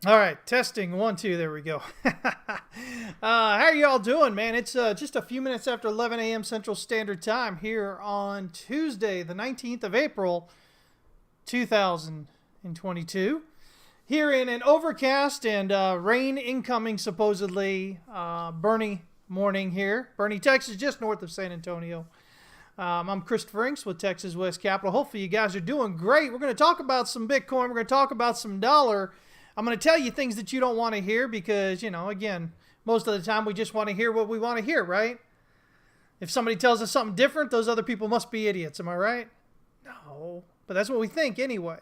All right, testing 1 2. There we go. How are y'all doing, man? It's just a few minutes after 11 a.m. Central Standard Time here on Tuesday, the 19th of April, 2022. Here in an overcast and rain incoming, supposedly, Bernie morning here. Bernie, Texas, just north of San Antonio. I'm Christopher Inks with Texas West Capital. Hopefully you guys are doing great. We're going to talk about some Bitcoin. We're going to talk about some dollar. I'm going to tell you things that you don't want to hear because, again, most of the time we just want to hear what we want to hear, right? If somebody tells us something different, those other people must be idiots. Am I right? No. But that's what we think anyway.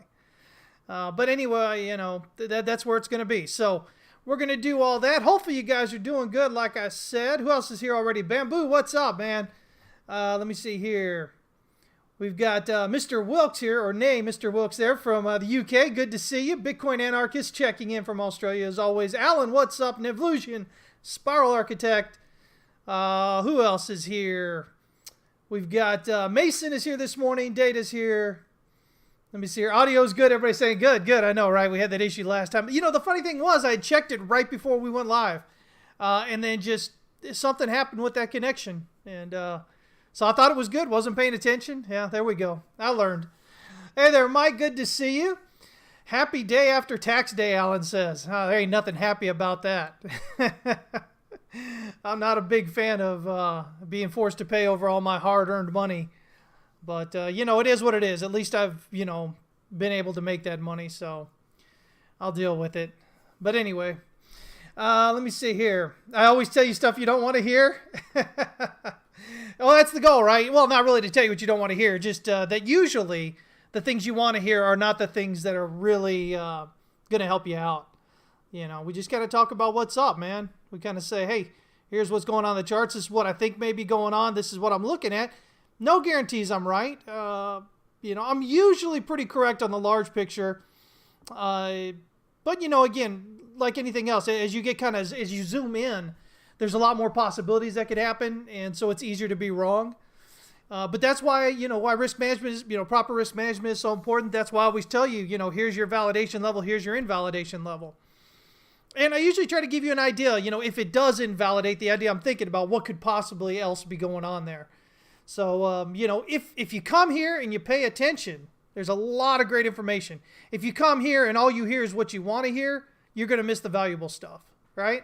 But anyway, that's where it's going to be. So we're going to do all that. Hopefully you guys are doing good, like I said. Who else is here already? Bamboo, what's up, man? Let me see here. We've got Mr. Wilkes here, or nay, Mr. Wilkes there from the UK. Good to see you. Bitcoin Anarchist checking in from Australia as always. Alan, what's up? Nevlusian, Spiral Architect. Who else is here? We've got Mason is here this morning. Data's here. Let me see here. Audio's good. Everybody's saying good, good. I know, right? We had that issue last time. The funny thing was I checked it right before we went live. And then just something happened with that connection. And so I thought it was good. Wasn't paying attention. Yeah, there we go. I learned. Hey there, Mike. Good to see you. Happy day after tax day, Alan says. Oh, there ain't nothing happy about that. I'm not a big fan of being forced to pay over all my hard-earned money. But, it is what it is. At least I've, been able to make that money, so I'll deal with it. But anyway, let me see here. I always tell you stuff you don't want to hear. Well, that's the goal, right? Well, not really to tell you what you don't want to hear, just that usually the things you want to hear are not the things that are really going to help you out. We just got to talk about what's up, man. We kind of say, hey, here's what's going on in the charts. This is what I think may be going on. This is what I'm looking at. No guarantees I'm right. I'm usually pretty correct on the large picture. But, again, like anything else, as you get as you zoom in, there's a lot more possibilities that could happen, and so it's easier to be wrong. But that's why, why risk management is, proper risk management is so important. That's why I always tell you, here's your validation level, here's your invalidation level. And I usually try to give you an idea, if it does invalidate the idea I'm thinking about, what could possibly else be going on there. So, if you come here and you pay attention, there's a lot of great information. If you come here and all you hear is what you want to hear, you're going to miss the valuable stuff, right?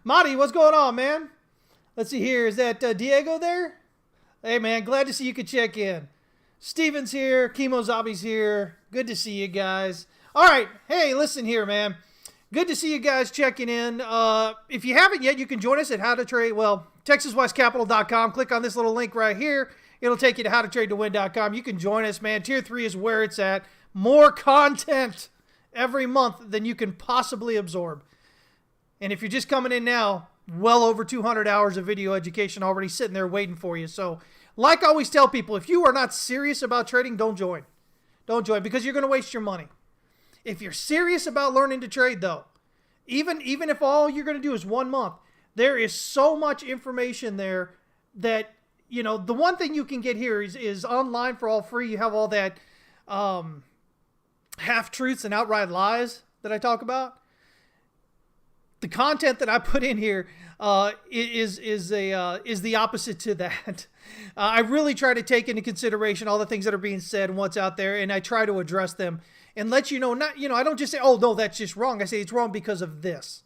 Marty, what's going on, man? Let's see here. Is that Diego there? Hey, man, glad to see you could check in. Steven's here. Chemo Zombie's here. Good to see you guys. All right. Hey, listen here, man. Good to see you guys checking in. If you haven't yet, you can join us at TexasWestCapital.com. Click on this little link right here. It'll take you to HowToTradeToWin.com. You can join us, man. Tier 3 is where it's at. More content every month than you can possibly absorb. And if you're just coming in now, well over 200 hours of video education already sitting there waiting for you. So, like I always tell people, if you are not serious about trading, don't join. Don't join because you're going to waste your money. If you're serious about learning to trade, though, even if all you're going to do is 1 month, there is so much information there that, the one thing you can get here is online for all free. You have all that half-truths and outright lies that I talk about. The content that I put in here is the opposite to that. I really try to take into consideration all the things that are being said and what's out there, and I try to address them and let you know. I don't just say, oh no, that's just wrong. I say it's wrong because of this.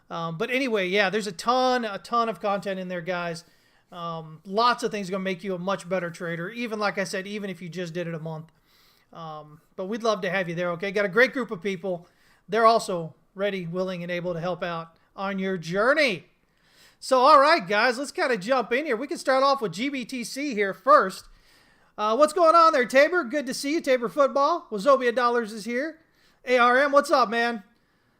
But anyway, yeah, there's a ton of content in there, guys. Lots of things are gonna make you a much better trader. Even like I said, even if you just did it a month. But we'd love to have you there. Okay, got a great group of people. They're also ready, willing, and able to help out on your journey. So, all right, guys, let's kind of jump in here. We can start off with GBTC here first. What's going on there, Tabor? Good to see you, Tabor Football. Wazobia Dollars is here. ARM, what's up, man?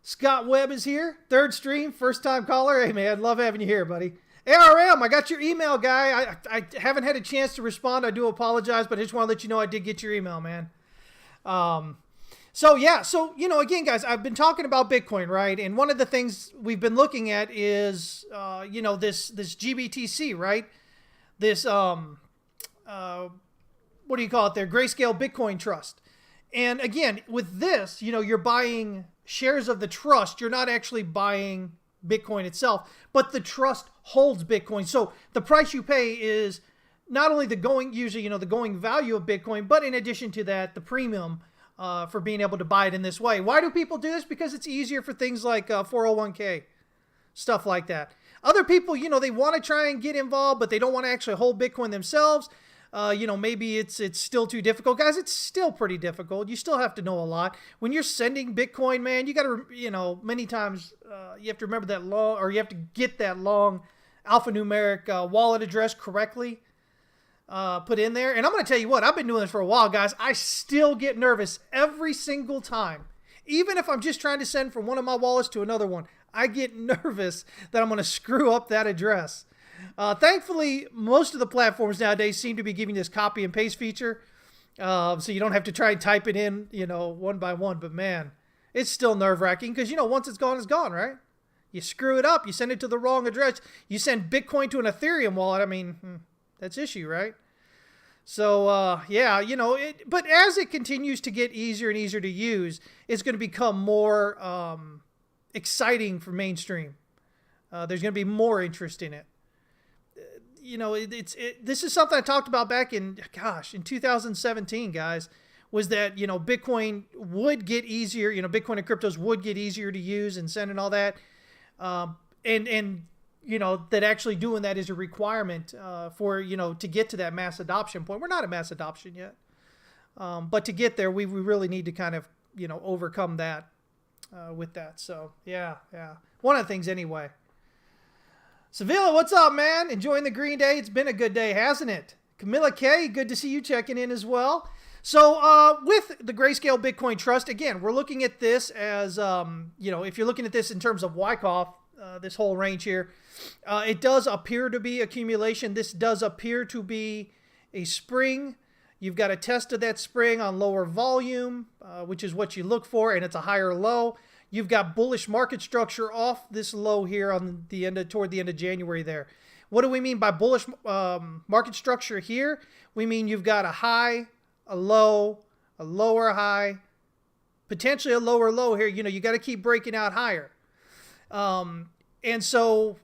Scott Webb is here. Third stream, first-time caller. Hey, man, love having you here, buddy. ARM, I got your email, guy. I haven't had a chance to respond. I do apologize, but I just want to let you know I did get your email, man. So, again, guys, I've been talking about Bitcoin, right? And one of the things we've been looking at is, this GBTC, right? This, what do you call it there? Grayscale Bitcoin Trust. And again, with this, you're buying shares of the trust. You're not actually buying Bitcoin itself, but the trust holds Bitcoin. So the price you pay is not only the going, usually, the going value of Bitcoin, but in addition to that, the premium for being able to buy it in this way. Why do people do this? Because it's easier for things like 401k, stuff like that. Other people, they want to try and get involved, but they don't want to actually hold Bitcoin themselves. Maybe it's still too difficult. Guys, it's still pretty difficult. You still have to know a lot. When you're sending Bitcoin, man, you got to, many times you have to remember that long, or you have to get that long alphanumeric wallet address correctly put in there. And I'm going to tell you what, I've been doing this for a while, guys. I still get nervous every single time. Even if I'm just trying to send from one of my wallets to another one, I get nervous that I'm going to screw up that address. Thankfully, most of the platforms nowadays seem to be giving this copy and paste feature. So you don't have to try and type it in, one by one. But man, it's still nerve-wracking because, once it's gone, right? You screw it up. You send it to the wrong address. You send Bitcoin to an Ethereum wallet. I mean, that's issue, right? So, but as it continues to get easier and easier to use, it's going to become more exciting for mainstream. There's going to be more interest in it. This is something I talked about back in 2017, guys, was that, Bitcoin would get easier, Bitcoin and cryptos would get easier to use and send and all that. That actually doing that is a requirement for, to get to that mass adoption point. We're not at mass adoption yet. But to get there, we really need to kind of, overcome that with that. So, yeah. One of the things anyway. Sevilla, what's up, man? Enjoying the green day? It's been a good day, hasn't it? Camilla K, good to see you checking in as well. So with the Grayscale Bitcoin Trust, again, we're looking at this as, if you're looking at this in terms of Wyckoff, this whole range here, it does appear to be accumulation. This does appear to be a spring. You've got a test of that spring on lower volume, which is what you look for, and it's a higher low. You've got bullish market structure off this low here on the end toward the end of January there. What do we mean by bullish market structure here? We mean you've got a high, a low, a lower high, potentially a lower low here. You got to keep breaking out higher. And so,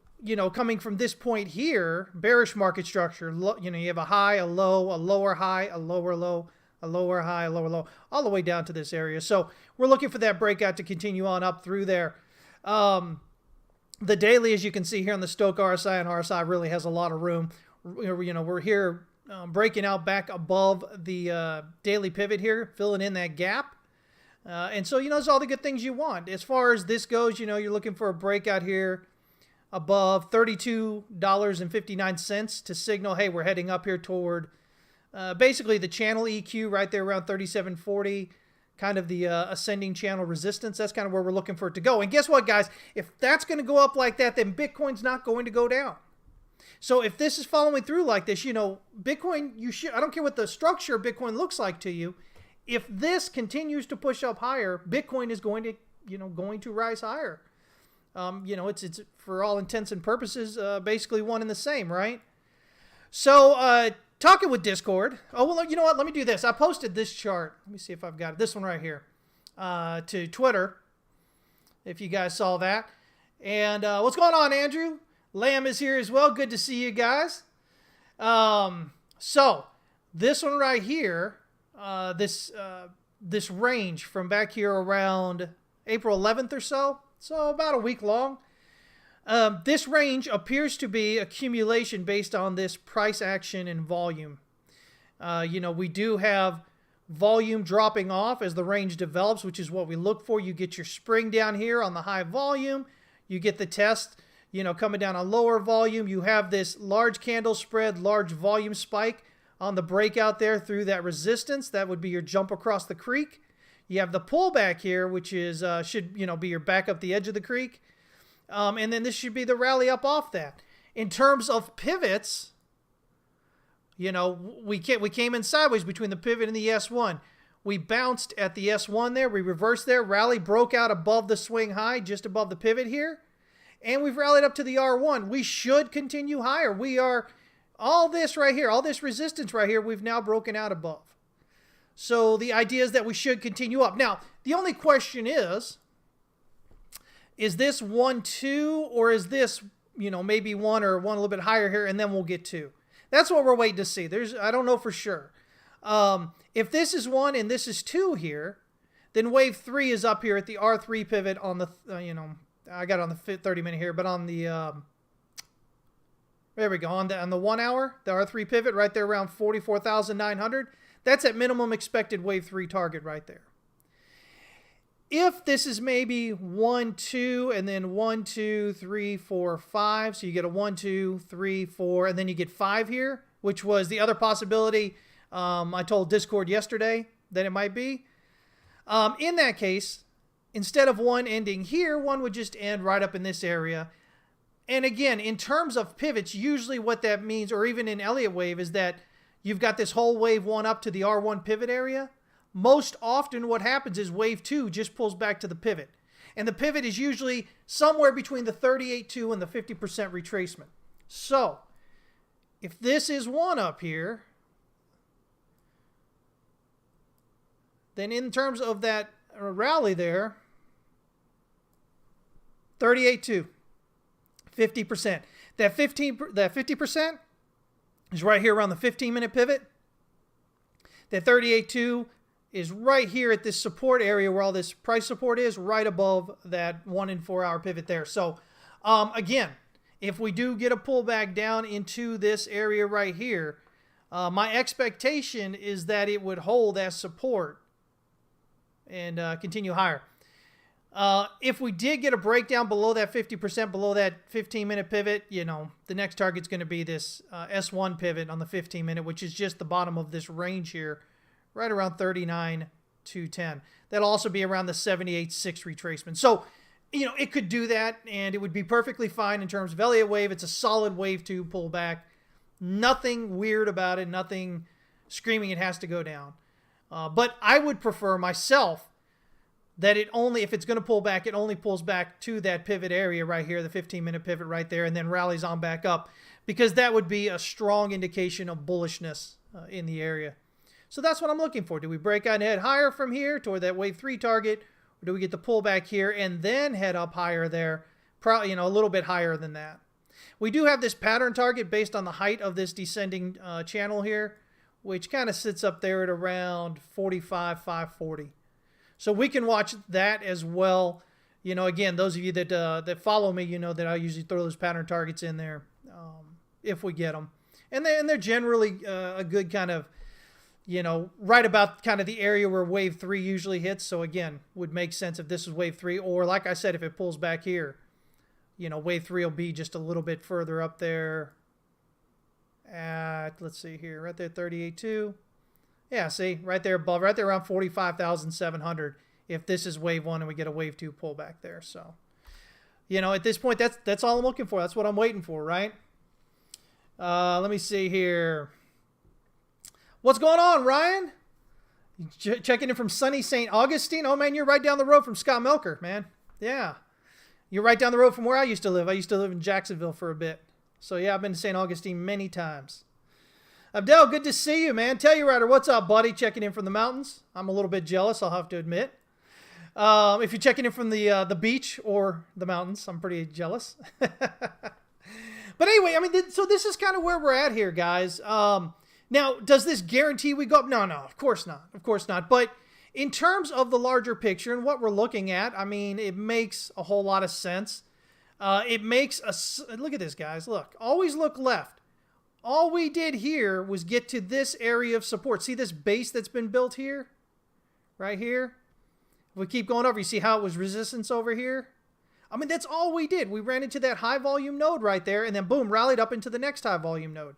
coming from this point here, bearish market structure, you have a high, a low, a lower high, a lower low, a lower high, a lower low, all the way down to this area. So we're looking for that breakout to continue on up through there. The daily, as you can see here on the Stochh RSI, and RSI really has a lot of room. We're here breaking out back above the daily pivot here, filling in that gap. And so, it's all the good things you want. As far as this goes, you're looking for a breakout here above $32.59 to signal, hey, we're heading up here toward basically the channel EQ right there around 37.40, kind of the ascending channel resistance. That's kind of where we're looking for it to go. And guess what, guys? If that's going to go up like that, then Bitcoin's not going to go down. So if this is following through like this, Bitcoin, I don't care what the structure of Bitcoin looks like to you. If this continues to push up higher, Bitcoin is going to rise higher. It's for all intents and purposes, basically one and the same, right? So, talking with Discord. Oh, well, you know what? Let me do this. I posted this chart. Let me see if I've got it. This one right here to Twitter, if you guys saw that. And what's going on, Andrew? Lamb is here as well. Good to see you guys. So, this one right here, this range from back here around April 11th or so about a week long. This range appears to be accumulation based on this price action and volume. We do have volume dropping off as the range develops, which is what we look for. You get your spring down here on the high volume. You get the test, coming down on lower volume. You have this large candle spread, large volume spike on the breakout there through that resistance. That would be your jump across the creek. You have the pullback here, which is should be your back up the edge of the creek. And then this should be the rally up off that. In terms of pivots, we came in sideways between the pivot and the S1. We bounced at the S1 there. We reversed there. Rally broke out above the swing high, just above the pivot here. And we've rallied up to the R1. We should continue higher. We are, all this right here, all this resistance right here, we've now broken out above. So the idea is that we should continue up. Now, the only question is, is this 1, 2, or is this, maybe 1 or 1 a little bit higher here, and then we'll get 2. That's what we're waiting to see. I don't know for sure. If this is 1 and this is 2 here, then wave 3 is up here at the R3 pivot on the, I got it on the 30-minute here, but on the, there we go, on the 1 hour, the R3 pivot right there around 44,900. That's at minimum expected wave 3 target right there. If this is maybe 1, 2, and then 1, 2, 3, 4, 5, so you get a 1, 2, 3, 4, and then you get 5 here, which was the other possibility I told Discord yesterday that it might be. In that case, instead of 1 ending here, 1 would just end right up in this area. And again, in terms of pivots, usually what that means, or even in Elliott Wave, is that you've got this whole wave 1 up to the R1 pivot area. Most often what happens is wave 2 just pulls back to the pivot. And the pivot is usually somewhere between the 38.2 and the 50% retracement. So, if this is 1 up here, then in terms of that rally there, 38.2, 50%. That 50% is right here around the 15-minute pivot. That 38.2 is right here at this support area where all this price support is, right above that 1 and 4 hour pivot there. So again, if we do get a pullback down into this area right here, my expectation is that it would hold as support and continue higher. If we did get a breakdown below that 50%, below that 15-minute pivot, the next target's going to be this S1 pivot on the 15-minute, which is just the bottom of this range here, right around 39.210. That'll also be around the 78.6 retracement. So, it could do that, and it would be perfectly fine in terms of Elliott Wave. It's a solid wave 2 pullback. Nothing weird about it. Nothing screaming it has to go down. But I would prefer myself that if it's going to pull back, it only pulls back to that pivot area right here, the 15-minute pivot right there, and then rallies on back up, because that would be a strong indication of bullishness in the area. So that's what I'm looking for. Do we break out and head higher from here toward that wave 3 target, or do we get the pullback here and then head up higher there, probably a little bit higher than that? We do have this pattern target based on the height of this descending channel here, which kind of sits up there at around 45,540. So we can watch that as well. Again, those of you that follow me, that I usually throw those pattern targets in there if we get them. And they're generally a good kind of, right about kind of the area where wave 3 usually hits. So again, would make sense if this is wave 3, or like I said, if it pulls back here, wave 3 will be just a little bit further up there at, let's see here, right there, 38.2. Yeah, see, right there above, right there around 45,700 if this is wave 1 and we get a wave 2 pullback there. So, at this point, that's all I'm looking for. That's what I'm waiting for, right? Let me see here. What's going on, Ryan? Checking in from sunny St. Augustine. Oh, man, you're right down the road from Scott Melker, man. Yeah. You're right down the road from where I used to live. I used to live in Jacksonville for a bit. So, yeah, I've been to St. Augustine many times. Abdel, good to see you, man. Telluride, what's up, buddy? Checking in from the mountains. I'm a little bit jealous, I'll have to admit. If you're checking in from the beach or the mountains, I'm pretty jealous. But anyway, so this is kind of where we're at here, guys. Now, does this guarantee we go up? No, of course not. Of course not. But in terms of the larger picture and what we're looking at, it makes a whole lot of sense. It makes look at this, guys. Look, always look left. All we did here was get to this area of support. See this base that's been built here? Right here? If we keep going over, you see how it was resistance over here? That's all we did. We ran into that high volume node right there, and then boom, rallied up into the next high volume node.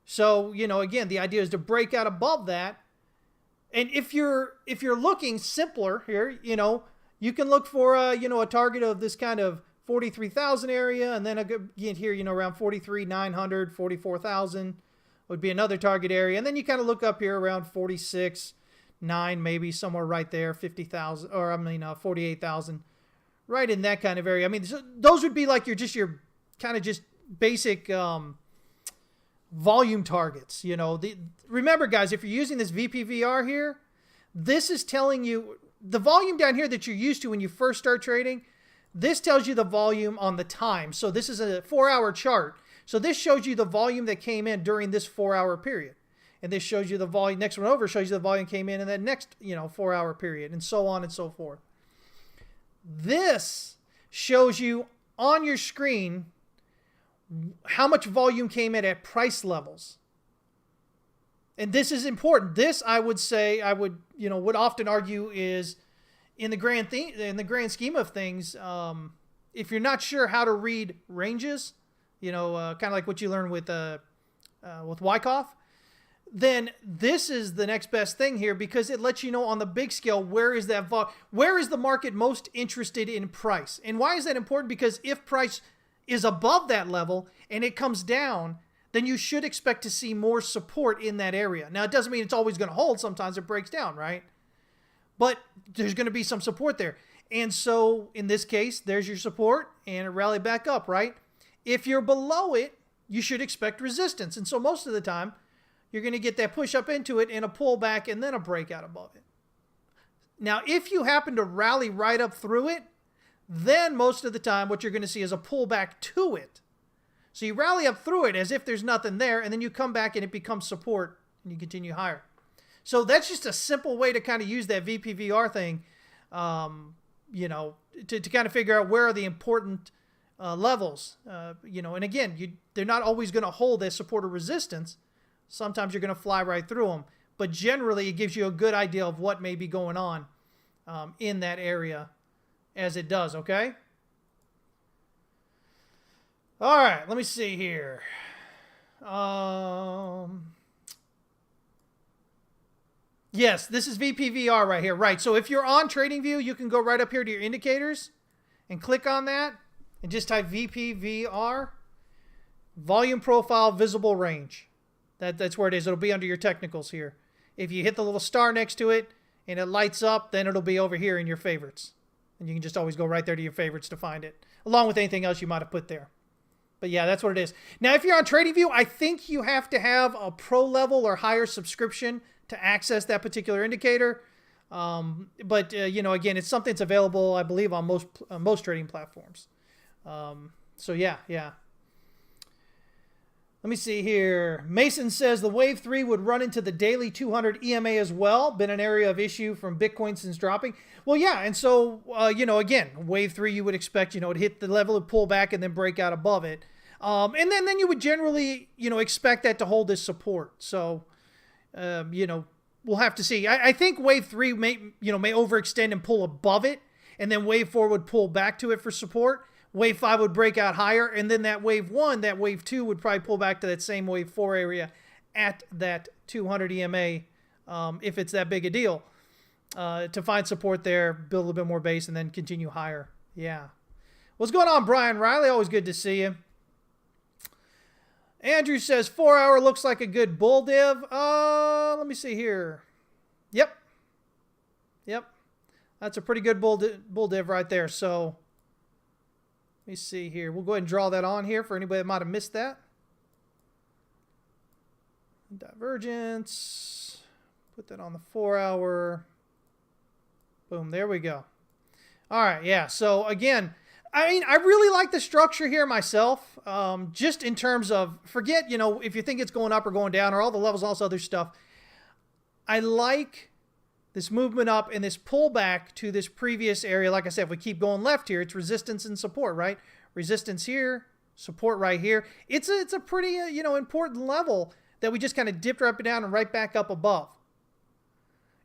So, again, the idea is to break out above that. And if you're looking simpler here, you can look for a target of this kind of 43,000 area, and then again here, around 43,900, 44,000 would be another target area. And then you kind of look up here around 46,900, maybe somewhere right there, 50,000, or 48,000, right in that kind of area. So those would be like your kind of just basic volume targets. Remember, guys, if you're using this VPVR here, this is telling you the volume down here that you're used to when you first start trading. This tells you the volume on the time. So this is a 4-hour chart. So this shows you the volume that came in during this 4-hour period. And this shows you the volume, next one over shows you the volume came in that next, 4-hour period, and so on and so forth. This shows you on your screen how much volume came in at price levels. And this is important. This, I would say, would often argue is in the grand scheme of things, if you're not sure how to read ranges, kind of like what you learn with Wyckoff, then this is the next best thing here, because it lets you know on the big scale where is the market most interested in price. And why is that important? Because if price is above that level and it comes down, then you should expect to see more support in that area. Now, it doesn't mean it's always going to hold. Sometimes it breaks down, right? But there's going to be some support there. And so in this case, there's your support and it rallied back up, right? If you're below it, you should expect resistance. And so most of the time, you're going to get that push up into it and a pullback and then a breakout above it. Now, if you happen to rally right up through it, then most of the time what you're going to see is a pullback to it. So you rally up through it as if there's nothing there, and then you come back and it becomes support and you continue higher. So that's just a simple way to kind of use that VPVR thing, to kind of figure out where are the important levels. And again, they're not always going to hold as support or resistance. Sometimes you're going to fly right through them. But generally, it gives you a good idea of what may be going on in that area as it does, okay? All right, let me see here. Yes, this is VPVR right here. Right, so if you're on TradingView, you can go right up here to your indicators and click on that and just type VPVR, volume profile, visible range. That's where it is. It'll be under your technicals here. If you hit the little star next to it and it lights up, then it'll be over here in your favorites. And you can just always go right there to your favorites to find it, along with anything else you might have put there. But yeah, that's what it is. Now, if you're on TradingView, I think you have to have a pro level or higher subscription to access that particular indicator. But again, it's something that's available, I believe, on most trading platforms. So yeah. Let me see here. Mason says the Wave 3 would run into the daily 200 EMA as well. Been an area of issue from Bitcoin since dropping. Well, yeah. And so, again, Wave 3, you would expect, to hit the level of pullback and then break out above it. And then you would generally, expect that to hold this support. So, we'll have to see. I think Wave 3 may overextend and pull above it. And then Wave 4 would pull back to it for support. Wave 5 would break out higher, and then that Wave 1, that Wave 2 would probably pull back to that same Wave 4 area at that 200 EMA, if it's that big a deal, to find support there, build a little bit more base, and then continue higher. Yeah. What's going on, Brian Riley? Always good to see you. Andrew says 4-hour looks like a good bull div. Let me see here. Yep. That's a pretty good bull div right there. So let me see here. We'll go ahead and draw that on here for anybody that might have missed that. Divergence. Put that on the 4-hour. Boom, there we go. All right, yeah. So again, I really like the structure here myself. Just in terms of, forget, if you think it's going up or going down or all the levels, all this other stuff. I like this movement up and this pullback to this previous area. Like I said, if we keep going left here, it's resistance and support, right? Resistance here, support right here. It's a pretty, important level that we just kind of dipped right down and right back up above.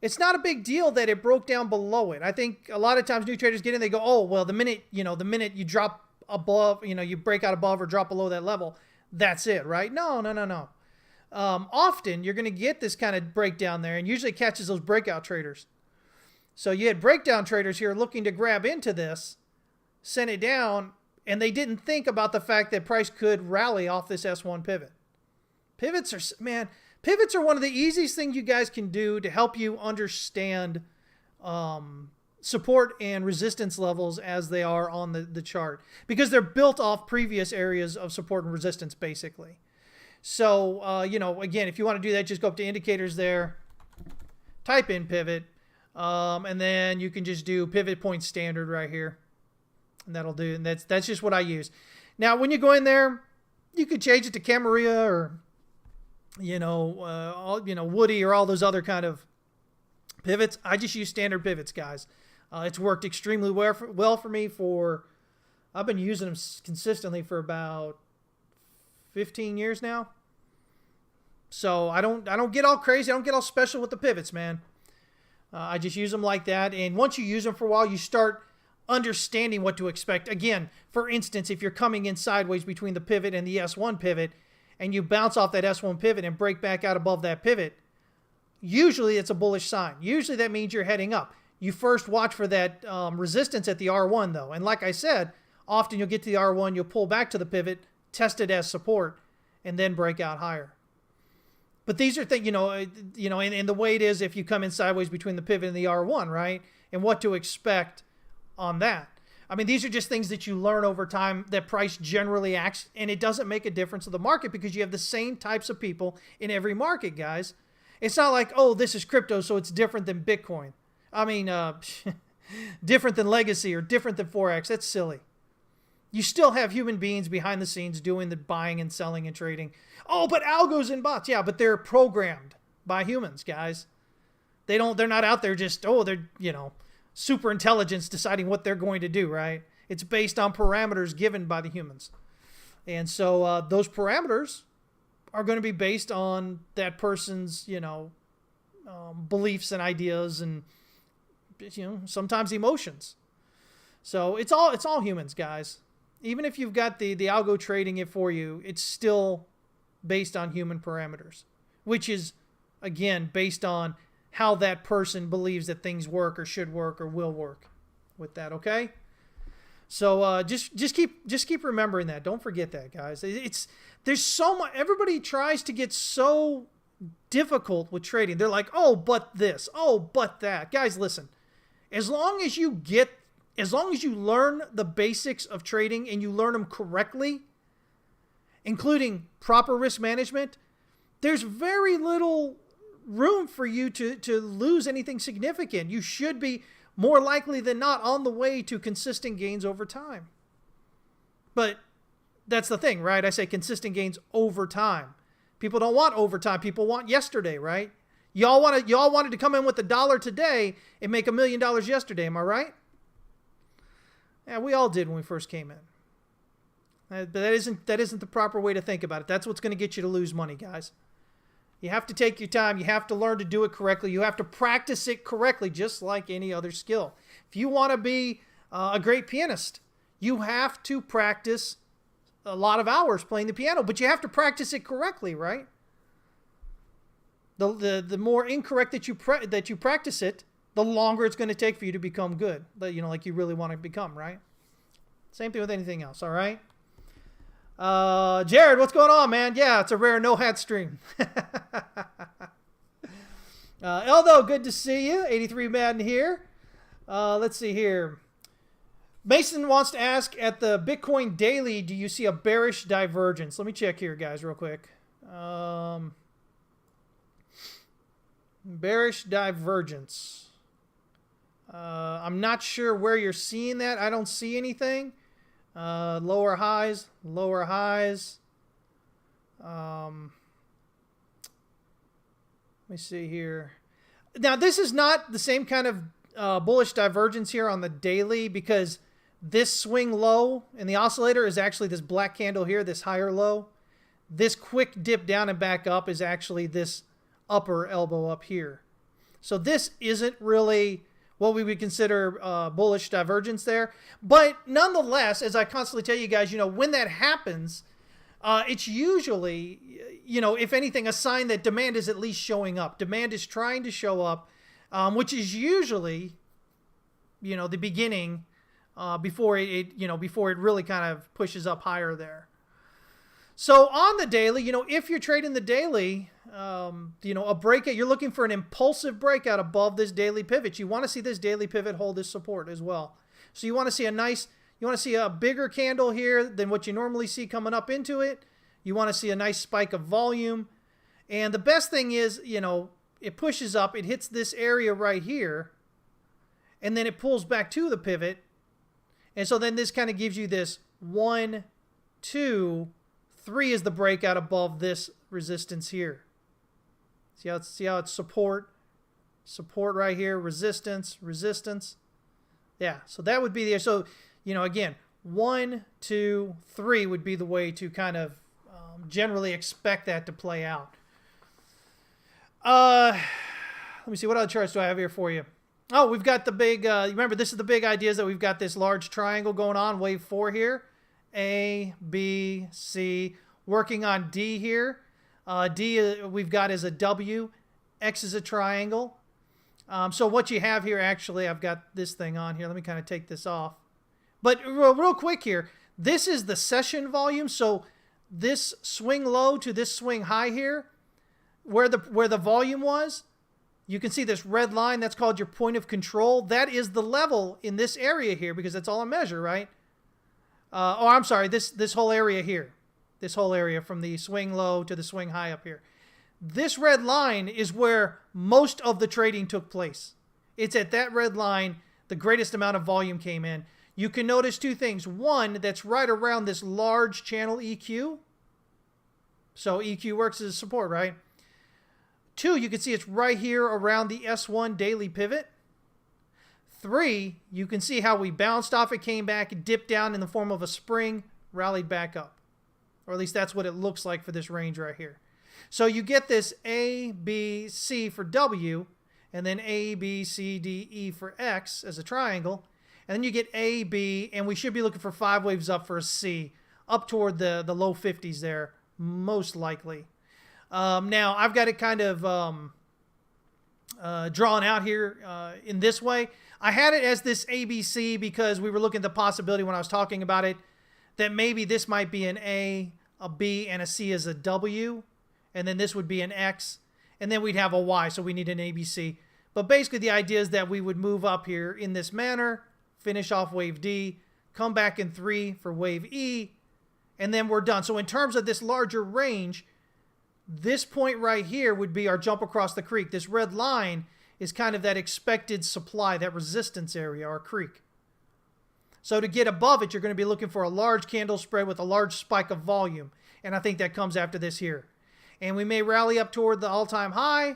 It's not a big deal that it broke down below it. I think a lot of times new traders get in, they go, oh, well, the minute you drop above, you break out above or drop below that level, that's it, right? No. Often you're going to get this kind of breakdown there, and usually it catches those breakout traders. So you had breakdown traders here looking to grab into this, send it down, and they didn't think about the fact that price could rally off this S1 pivot. Pivots are one of the easiest things you guys can do to help you understand support and resistance levels as they are on the chart, because they're built off previous areas of support and resistance, basically. So, again, if you want to do that, just go up to indicators there, type in pivot, and then you can just do pivot point standard right here. And that'll do. And that's just what I use. Now, when you go in there, you could change it to Camaria or, Woody or all those other kind of pivots. I just use standard pivots, guys. It's worked extremely well for me I've been using them consistently for about 15 years now. So I don't get all crazy. I don't get all special with the pivots, man. I just use them like that. And once you use them for a while, you start understanding what to expect. Again, for instance, if you're coming in sideways between the pivot and the S1 pivot, and you bounce off that S1 pivot and break back out above that pivot, usually it's a bullish sign. Usually that means you're heading up. You first watch for that resistance at the R1, though. And like I said, often you'll get to the R1, you'll pull back to the pivot, test it as support, and then break out higher. But these are things, and the way it is if you come in sideways between the pivot and the R1, right? And what to expect on that. I mean, these are just things that you learn over time that price generally acts, and it doesn't make a difference to the market because you have the same types of people in every market, guys. It's not like, oh, this is crypto, so it's different than Bitcoin. I mean, different than legacy or different than Forex. That's silly. You still have human beings behind the scenes doing the buying and selling and trading. Oh, but algos and bots. Yeah, but they're programmed by humans, guys. They're not out there just, they're, super intelligence deciding what they're going to do, right? It's based on parameters given by the humans. And so those parameters are going to be based on that person's, beliefs and ideas and, sometimes emotions. So it's all humans, guys. Even if you've got the algo trading it for you, it's still based on human parameters, which is, again, based on how that person believes that things work or should work or will work with that, okay? So just keep remembering that. Don't forget that, guys. There's so much. Everybody tries to get so difficult with trading. They're like, oh, but this, oh, but that. Guys, listen. As long as you learn the basics of trading and you learn them correctly, including proper risk management, there's very little room for you to lose anything significant. You should be more likely than not on the way to consistent gains over time. But that's the thing, right? I say consistent gains over time. People don't want overtime. People want yesterday, right? Y'all wanted to come in with $1 today and make $1 million yesterday. Am I right? Yeah, we all did when we first came in. But that isn't the proper way to think about it. That's what's going to get you to lose money, guys. You have to take your time. You have to learn to do it correctly. You have to practice it correctly, just like any other skill. If you want to be a great pianist, you have to practice a lot of hours playing the piano, but you have to practice it correctly, right? The more incorrect that you practice it, the longer it's going to take for you to become good. Like you really want to become, right? Same thing with anything else, all right? Jared, what's going on, man? Yeah, it's a rare no-hat stream. Eldo, good to see you. 83 Madden here. Let's see here. Mason wants to ask, at the Bitcoin daily, do you see a bearish divergence? Let me check here, guys, real quick. Bearish divergence. I'm not sure where you're seeing that. I don't see anything. Lower highs. Let me see here. Now, this is not the same kind of bullish divergence here on the daily, because this swing low in the oscillator is actually this black candle here, this higher low. This quick dip down and back up is actually this upper elbow up here. So this isn't really what we would consider bullish divergence there. But nonetheless, as I constantly tell you guys, when that happens, it's usually, if anything, a sign that demand is at least showing up. Demand is trying to show up, which is usually, the beginning before it really kind of pushes up higher there. So on the daily, if you're trading the daily, a breakout, you're looking for an impulsive breakout above this daily pivot. You want to see this daily pivot hold this support as well. So you want to see a bigger candle here than what you normally see coming up into it. You want to see a nice spike of volume. And the best thing is, it pushes up, it hits this area right here, and then it pulls back to the pivot. And so then this kind of gives you this 1, 2, 3 is the breakout above this resistance here. See how it's support right here, resistance. Yeah, so that would be the, so, again, 1, 2, 3 would be the way to kind of generally expect that to play out. Let me see, what other charts do I have here for you? Oh, we've got the big, remember, this is the big idea, is that we've got this large triangle going on, wave 4 here. A, B, C, working on D here. D we've got is a W. X is a triangle. So what you have here, actually, I've got this thing on here. Let me kind of take this off. But real quick here, this is the session volume. So this swing low to this swing high here, where the volume was, you can see this red line. That's called your point of control. That is the level in this area here, because that's all I measure, right? I'm sorry, this whole area here. This whole area from the swing low to the swing high up here. This red line is where most of the trading took place. It's at that red line the greatest amount of volume came in. You can notice two things. One, that's right around this large channel EQ. So EQ works as support, right? Two, you can see it's right here around the S1 daily pivot. Three, you can see how we bounced off it, came back, dipped down in the form of a spring, rallied back up. Or at least that's what it looks like for this range right here. So you get this A, B, C for W, and then A, B, C, D, E for X as a triangle. And then you get A, B, and we should be looking for 5 waves up for a C, up toward the low 50s there, most likely. Now, I've got it kind of drawn out here in this way. I had it as this ABC because we were looking at the possibility when I was talking about it that maybe this might be an A, a B, and a C as a W, and then this would be an X, and then we'd have a Y, so we need an ABC. But basically the idea is that we would move up here in this manner, finish off wave D, come back in 3 for wave E, and then we're done. So in terms of this larger range, this point right here would be our jump across the creek. This red line is kind of that expected supply, that resistance area, our creek. So to get above it, you're going to be looking for a large candle spread with a large spike of volume. And I think that comes after this here. And we may rally up toward the all-time high,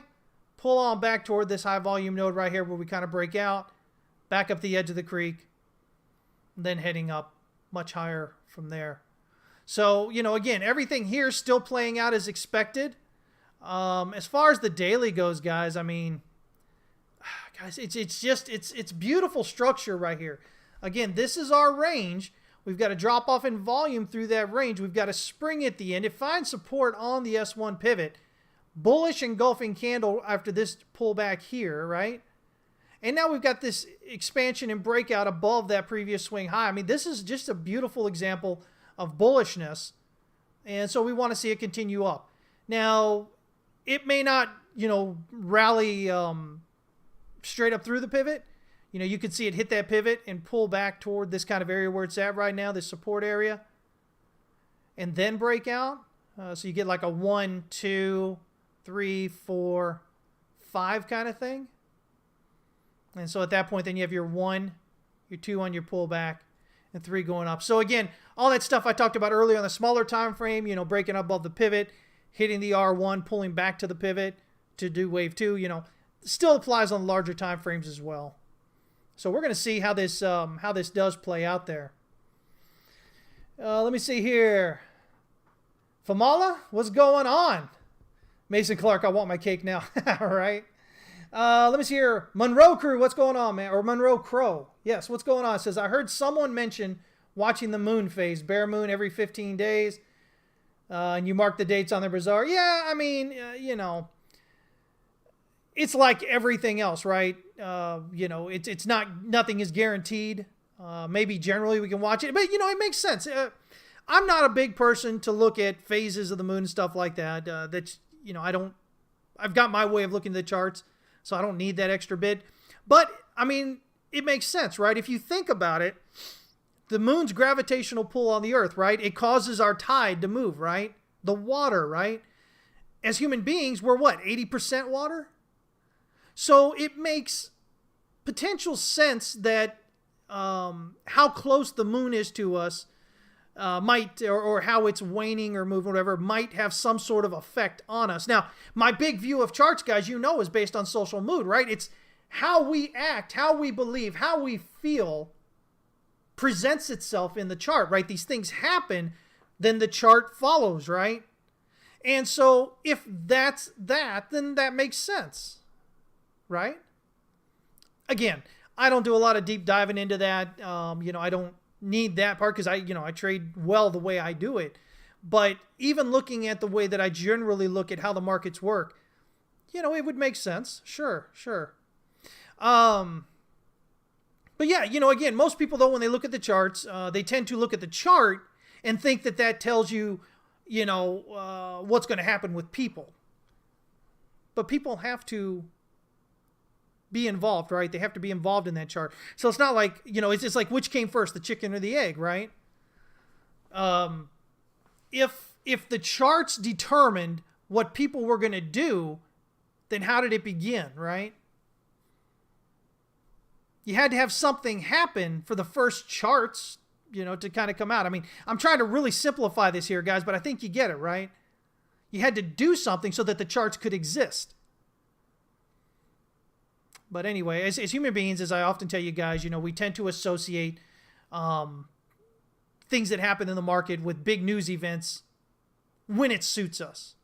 pull on back toward this high volume node right here where we kind of break out, back up the edge of the creek, and then heading up much higher from there. So, again, everything here is still playing out as expected. As far as the daily goes, guys, I mean, guys, it's beautiful structure right here. Again, this is our range. We've got a drop off in volume through that range. We've got a spring at the end. It finds support on the S1 pivot. Bullish engulfing candle after this pullback here, right? And now we've got this expansion and breakout above that previous swing high. I mean, this is just a beautiful example of bullishness. And so we want to see it continue up. Now, it may not, rally straight up through the pivot. You could see it hit that pivot and pull back toward this kind of area where it's at right now, this support area, and then break out. So you get like a 1, 2, 3, 4, 5 kind of thing. And so at that point, then you have your 1, your 2 on your pullback, and 3 going up. So again, all that stuff I talked about earlier on the smaller time frame, breaking up above the pivot, hitting the R1, pulling back to the pivot to do wave 2, still applies on larger time frames as well. So we're going to see how this does play out there. Let me see here. Famala, what's going on? Mason Clark, I want my cake now. All right. Let me see here. Monroe Crew, what's going on, man? Or Monroe Crow. Yes, what's going on? It says, I heard someone mention watching the moon phase, bare moon every 15 days. And you mark the dates on the bazaar. Yeah, I mean, it's like everything else, right? It's nothing is guaranteed. Maybe generally we can watch it, but it makes sense. I'm not a big person to look at phases of the moon and stuff like that. I've got my way of looking at the charts, so I don't need that extra bit. But I mean, it makes sense, right? If you think about it, the moon's gravitational pull on the earth, right? It causes our tide to move, right? The water, right? As human beings, we're what, 80% water? So it makes potential sense that how close the moon is to us might, or how it's waning or moving, whatever, might have some sort of effect on us. Now, my big view of charts, guys, is based on social mood, right? It's how we act, how we believe, how we feel presents itself in the chart, right? These things happen, then the chart follows, right? And so if that's that, then that makes sense, right? Again, I don't do a lot of deep diving into that. I don't need that part because I trade well the way I do it. But even looking at the way that I generally look at how the markets work, it would make sense. Sure. But yeah, again, most people, though, when they look at the charts, they tend to look at the chart and think that tells you, what's going to happen with people. But people have to be involved, right? They have to be involved in that chart. So it's not like, it's just like which came first, the chicken or the egg, right? If the charts determined what people were going to do, then how did it begin, right? You had to have something happen for the first charts, to kind of come out. I mean, I'm trying to really simplify this here, guys, but I think you get it, right? You had to do something so that the charts could exist. But anyway, as human beings, as I often tell you guys, we tend to associate things that happen in the market with big news events when it suits us.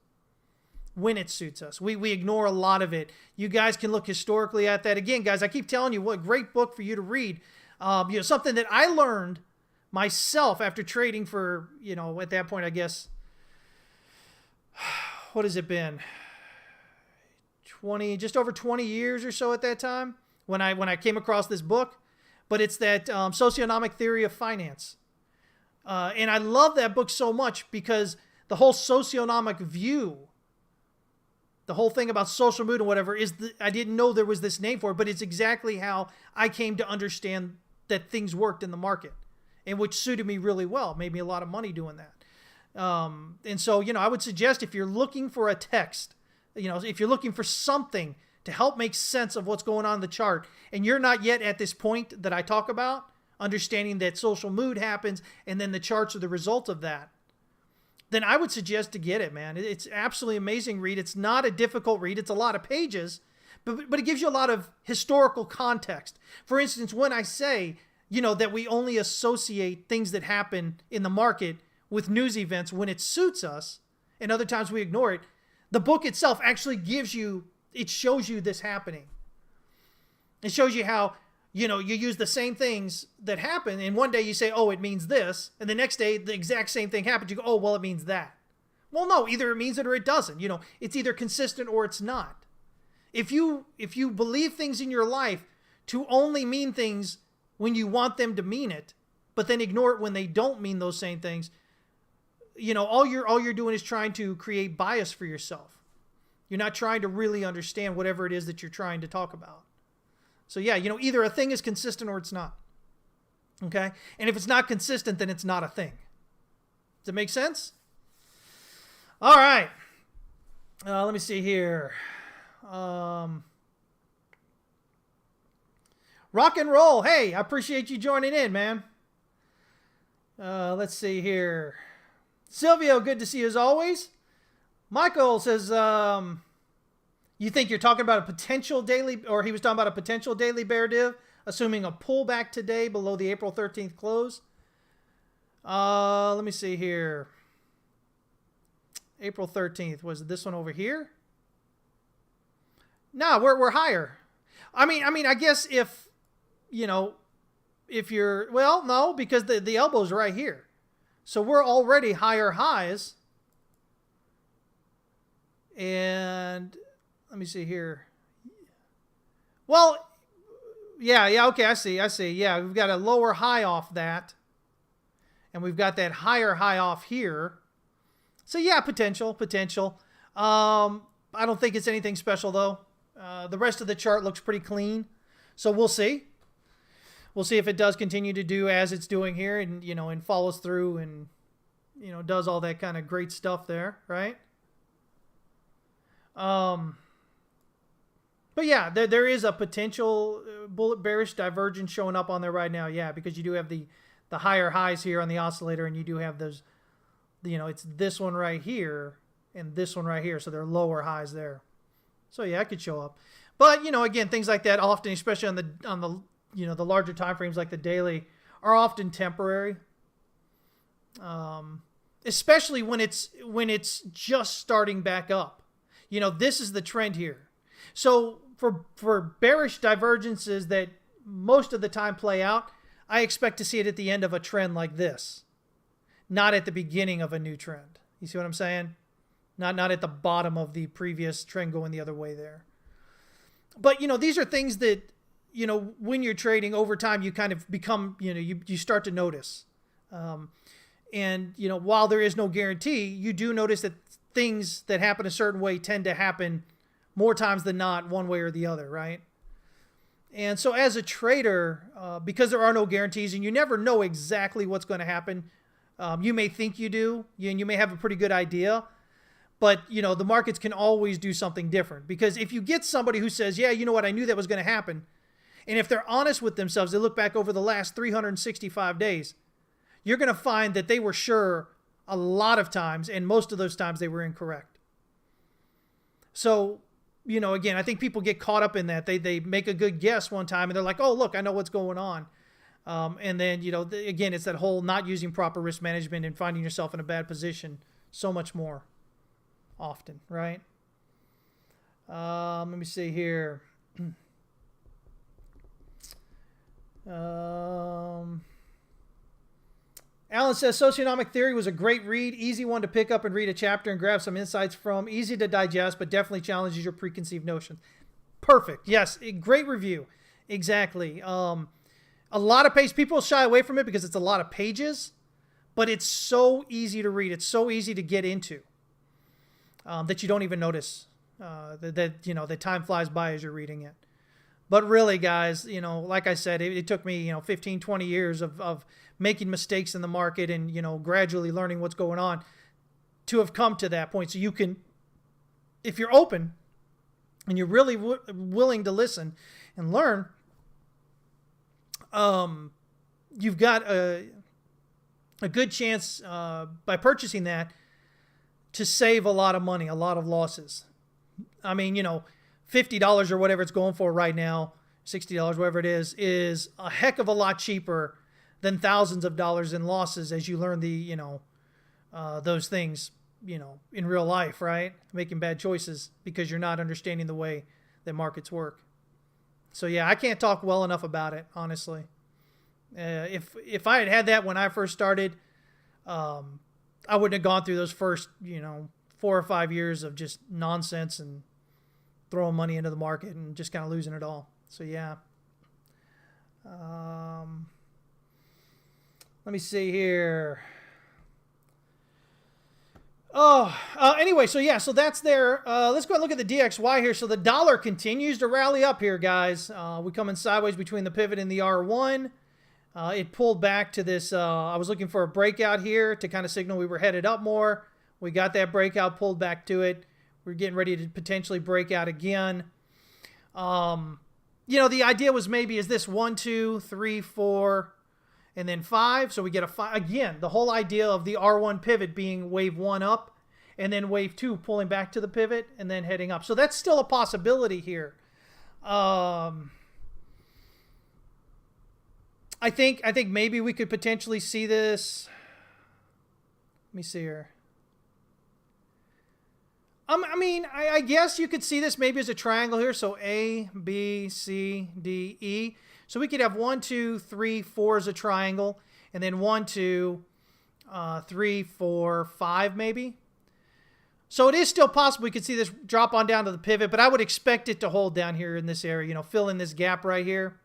When it suits us. We ignore a lot of it. You guys can look historically at that. Again, guys, I keep telling you, what a great book for you to read. Something that I learned myself after trading for, at that point, I guess, what has it been? Just over 20 years or so at that time when I came across this book. But it's that socioeconomic theory of finance. And I love that book so much because the whole socioeconomic view, the whole thing about social mood and whatever, I didn't know there was this name for it, but it's exactly how I came to understand that things worked in the market, and which suited me really well, made me a lot of money doing that. And so, I would suggest if you're looking for a text, if you're looking for something to help make sense of what's going on in the chart, and you're not yet at this point that I talk about, understanding that social mood happens and then the charts are the result of that, then I would suggest to get it, man. It's absolutely amazing read. It's not a difficult read. It's a lot of pages, but it gives you a lot of historical context. For instance, when I say, that we only associate things that happen in the market with news events when it suits us, and other times we ignore it, the book itself actually shows you this happening. It shows you how, you use the same things that happen, and one day you say, oh, it means this, and the next day the exact same thing happens. You go, oh, well, it means that. Well, no, either it means it or it doesn't. It's either consistent or it's not. If you believe things in your life to only mean things when you want them to mean it, but then ignore it when they don't mean those same things, all you're doing is trying to create bias for yourself. You're not trying to really understand whatever it is that you're trying to talk about. So yeah, either a thing is consistent or it's not. Okay? And if it's not consistent, then it's not a thing. Does it make sense? All right. Let me see here. Rock and roll. Hey, I appreciate you joining in, man. Let's see here. Silvio, good to see you as always. Michael says, you think you're talking about a potential daily, or he was talking about a potential daily bear div, assuming a pullback today below the April 13th close. Let me see here. April 13th, was it this one over here? No, we're higher. I mean, I guess if you're, well, no, because the elbow's right here. So we're already higher highs. And let me see here. Well, yeah, okay, I see. Yeah, we've got a lower high off that. And we've got that higher high off here. So yeah, potential. I don't think it's anything special though. The rest of the chart looks pretty clean. So we'll see. We'll see if it does continue to do as it's doing here and, and follows through and, does all that kind of great stuff there, right? But yeah, there is a potential bullet bearish divergence showing up on there right now. Yeah, because you do have the higher highs here on the oscillator, and you do have those, it's this one right here and this one right here. So they're lower highs there. So yeah, it could show up. But, again, things like that often, especially on the larger time frames like the daily, are often temporary. Especially when it's just starting back up. This is the trend here. So for bearish divergences that most of the time play out, I expect to see it at the end of a trend like this, not at the beginning of a new trend. You see what I'm saying? Not at the bottom of the previous trend going the other way there. But, these are things that, when you're trading over time, you kind of become, you start to notice. And, while there is no guarantee, you do notice that things that happen a certain way tend to happen more times than not, one way or the other, right? And so as a trader, because there are no guarantees and you never know exactly what's going to happen, you may think you do, and you may have a pretty good idea, but, the markets can always do something different. Because if you get somebody who says, yeah, you know what, I knew that was going to happen, and if they're honest with themselves, they look back over the last 365 days, you're going to find that they were sure a lot of times, and most of those times they were incorrect. So, again, I think people get caught up in that. They make a good guess one time, and they're like, oh, look, I know what's going on. And then, again, it's that whole not using proper risk management and finding yourself in a bad position so much more often, right? Let me see here. Alan says, Socioeconomic Theory was a great read, easy one to pick up and read a chapter and grab some insights from, easy to digest, but definitely challenges your preconceived notions. Perfect. Yes, great review. Exactly. A lot of pages. People shy away from it because it's a lot of pages, but it's so easy to read. It's so easy to get into that you don't even notice that time flies by as you're reading it. But really, guys, like I said, it took me, 15, 20 years of making mistakes in the market and, gradually learning what's going on to have come to that point. So you can, if you're open and you're really willing to listen and learn, you've got a good chance by purchasing that to save a lot of money, a lot of losses. I mean, $50 or whatever it's going for right now, $60, whatever it is a heck of a lot cheaper than thousands of dollars in losses as you learn those things, in real life, right? Making bad choices because you're not understanding the way that markets work. So yeah, I can't talk well enough about it, honestly. If I had that when I first started, I wouldn't have gone through those first, 4 or 5 years of just nonsense and throwing money into the market and just kind of losing it all. So yeah. Let me see here. Anyway, so yeah, so that's there. Let's go and look at the DXY here. So the dollar continues to rally up here, guys. We come in sideways between the pivot and the R1. It pulled back to this. I was looking for a breakout here to kind of signal we were headed up more. We got that breakout, pulled back to it. We're getting ready to potentially break out again. The idea was maybe is this 1, 2, 3, 4, and then 5. So we get a 5. Again, the whole idea of the R1 pivot being wave 1 up and then wave 2 pulling back to the pivot and then heading up. So that's still a possibility here. I think maybe we could potentially see this. Let me see here. I guess you could see this maybe as a triangle here. So A, B, C, D, E. So we could have 1, 2, 3, 4 as a triangle, and then 1, 2, 3, 4, 5 maybe. So it is still possible we could see this drop on down to the pivot, but I would expect it to hold down here in this area, fill in this gap right here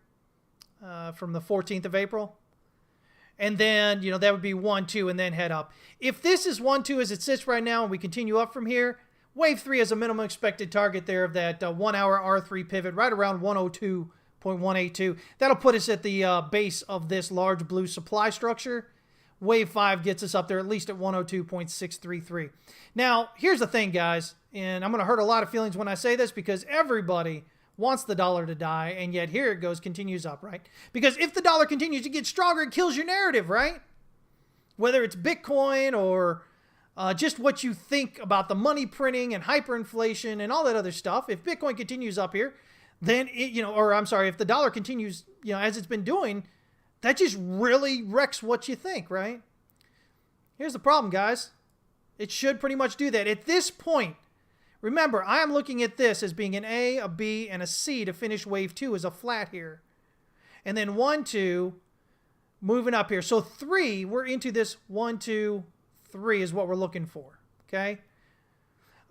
from the 14th of April. And then, that would be 1, 2, and then head up. If this is 1, 2 as it sits right now and we continue up from here, wave 3 has a minimum expected target there of that 1 hour R3 pivot right around 102.182. That'll put us at the base of this large blue supply structure. Wave 5 gets us up there at least at 102.633. Now, here's the thing, guys, and I'm going to hurt a lot of feelings when I say this because everybody wants the dollar to die, and yet here it goes, continues up, right? Because if the dollar continues to get stronger, it kills your narrative, right? Whether it's Bitcoin or just what you think about the money printing and hyperinflation and all that other stuff. If Bitcoin continues up here, then if the dollar continues, as it's been doing, that just really wrecks what you think, right? Here's the problem, guys. It should pretty much do that. At this point, remember, I am looking at this as being an A, a B, and a C to finish wave 2 as a flat here. And then 1, 2, moving up here. So 3, we're into this 1, 2, 3 is what we're looking for, okay?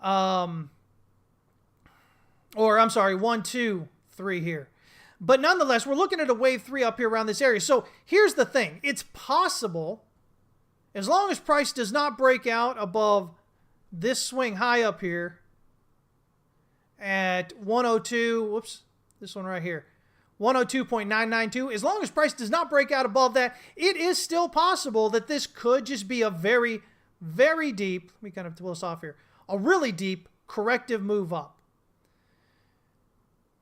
Or I'm sorry, 1, 2, 3 here. But nonetheless, we're looking at a wave 3 up here around this area. So here's the thing. It's possible, as long as price does not break out above this swing high up here at 102, whoops, this one right here, 102.992, as long as price does not break out above that, it is still possible that this could just be a very, very deep, let me kind of pull this off here, a really deep corrective move up.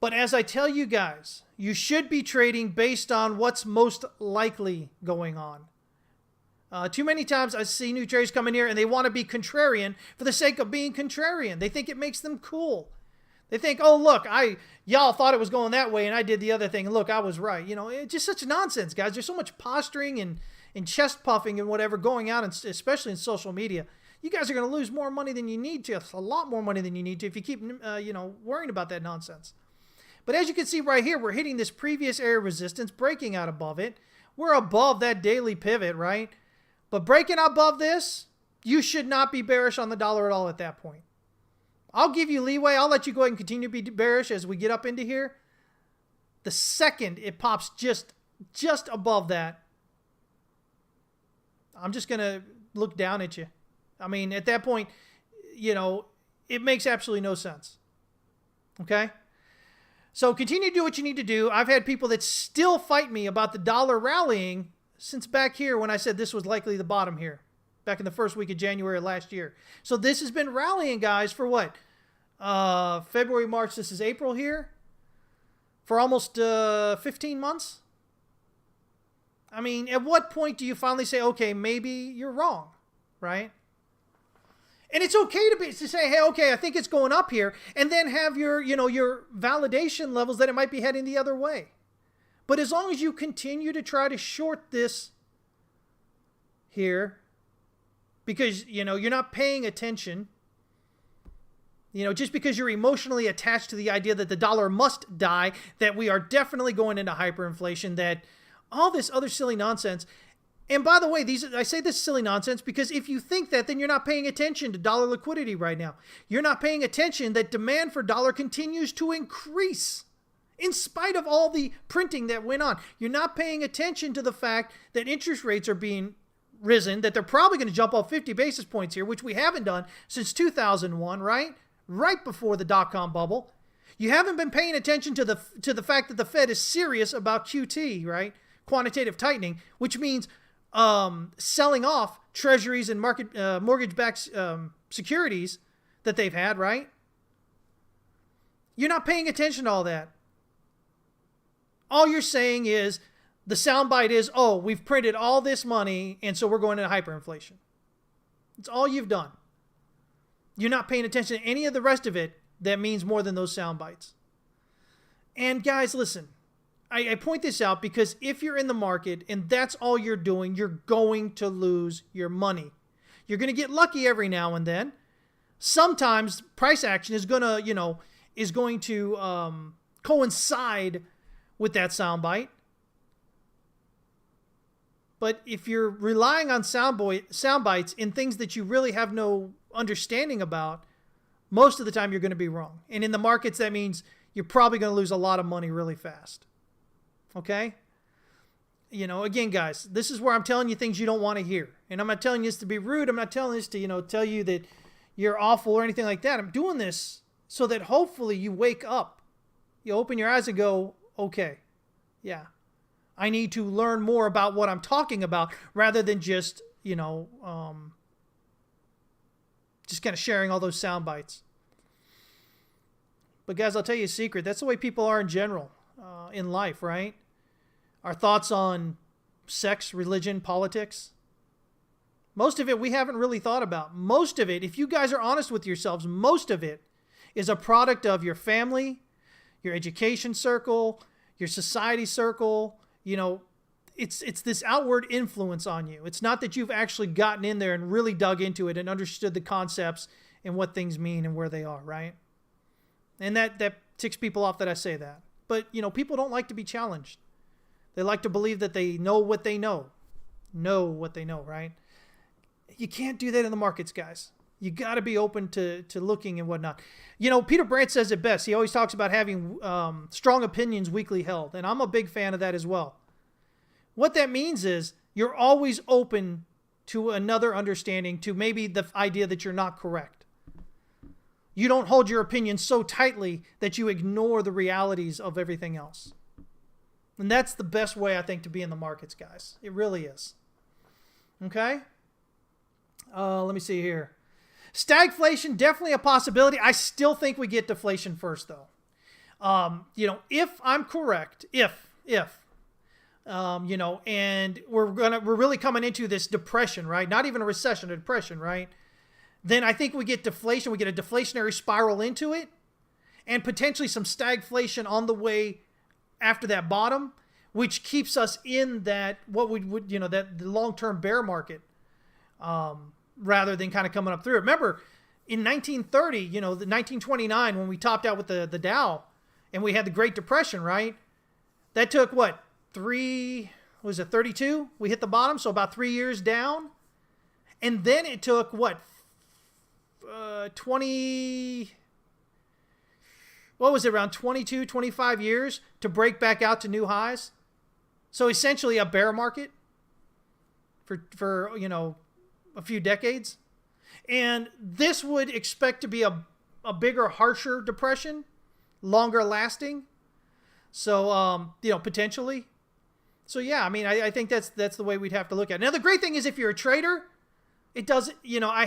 But as I tell you guys, you should be trading based on what's most likely going on. Too many times I see new traders come in here and they want to be contrarian for the sake of being contrarian. They think it makes them cool. They think, oh, look, y'all thought it was going that way and I did the other thing. And look, I was right. It's just such nonsense, guys. There's so much posturing and chest puffing and whatever going on, especially in social media. You guys are going to lose more money than you need to, a lot more money than you need to if you keep, worrying about that nonsense. But as you can see right here, we're hitting this previous area of resistance, breaking out above it. We're above that daily pivot, right? But breaking above this, you should not be bearish on the dollar at all at that point. I'll give you leeway. I'll let you go ahead and continue to be bearish as we get up into here. The second it pops just above that, I'm just going to look down at you. I mean, at that point, it makes absolutely no sense. Okay? So continue to do what you need to do. I've had people that still fight me about the dollar rallying since back here when I said this was likely the bottom here, back in the first week of January last year. So this has been rallying, guys, for what? February, March, this is April here, for almost 15 months. I mean, at what point do you finally say, okay, maybe you're wrong, right? And it's okay to say, hey, okay, I think it's going up here, and then have your validation levels that it might be heading the other way. But as long as you continue to try to short this here, because, you're not paying attention, just because you're emotionally attached to the idea that the dollar must die, that we are definitely going into hyperinflation, that all this other silly nonsense. And by the way, I say this silly nonsense because if you think that, then you're not paying attention to dollar liquidity right now. You're not paying attention that demand for dollar continues to increase in spite of all the printing that went on. You're not paying attention to the fact that interest rates are being risen, that they're probably going to jump up 50 basis points here, which we haven't done since 2001, right? Right before the dot-com bubble. You haven't been paying attention to the fact that the Fed is serious about QT, right? Quantitative tightening, which means selling off treasuries and mortgage-backed securities that they've had, right? You're not paying attention to all that. All you're saying is, the soundbite is, oh, we've printed all this money, and so we're going into hyperinflation. That's all you've done. You're not paying attention to any of the rest of it that means more than those soundbites. And guys, listen, I point this out because if you're in the market and that's all you're doing, you're going to lose your money. You're going to get lucky every now and then. Sometimes price action is going to coincide with that soundbite. But if you're relying on soundbites in things that you really have no understanding about, most of the time you're going to be wrong. And in the markets, that means you're probably going to lose a lot of money really fast. Okay? Again, guys, this is where I'm telling you things you don't want to hear. And I'm not telling you this to be rude. I'm not telling this to, tell you that you're awful or anything like that. I'm doing this so that hopefully you wake up. You open your eyes and go, okay, yeah, I need to learn more about what I'm talking about rather than just, just kind of sharing all those sound bites. But guys, I'll tell you a secret. That's the way people are in general in life, right? Our thoughts on sex, religion, politics. Most of it we haven't really thought about. Most of it, if you guys are honest with yourselves, most of it is a product of your family, your education circle, your society circle. You know, it's this outward influence on you. It's not that you've actually gotten in there and really dug into it and understood the concepts and what things mean and where they are, right? And that ticks people off that I say that. But, you know, people don't like to be challenged. They like to believe that they know what they know. Know what they know, right? You can't do that in the markets, guys. You got to be open to looking and whatnot. You know, Peter Brandt says it best. He always talks about having strong opinions weakly held. And I'm a big fan of that as well. What that means is you're always open to another understanding, to maybe the idea that you're not correct. You don't hold your opinion so tightly that you ignore the realities of everything else. And that's the best way, I think, to be in the markets, guys. It really is. Okay? Let me see here. Stagflation, definitely a possibility. I still think we get deflation first, though. You know, if I'm correct, you know, and we're really coming into this depression, right? Not even a recession, a depression, right? Then I think we get deflation. We get a deflationary spiral into it, and potentially some stagflation on the way after that bottom, which keeps us in that what we would, you know, that the long-term bear market, rather than kind of coming up through it. Remember, in 1930, you know, the 1929 when we topped out with the Dow, and we had the Great Depression, right? That took what, 32? We hit the bottom, so about 3 years down, and then it took what? 20, what was it, around 22, 25 years to break back out to new highs. So essentially a bear market for you know, a few decades. And this would expect to be a bigger, harsher depression, longer lasting. So, you know, potentially. So yeah, I mean, I think that's the way we'd have to look at it. Now, the great thing is if you're a trader, it doesn't, you know, I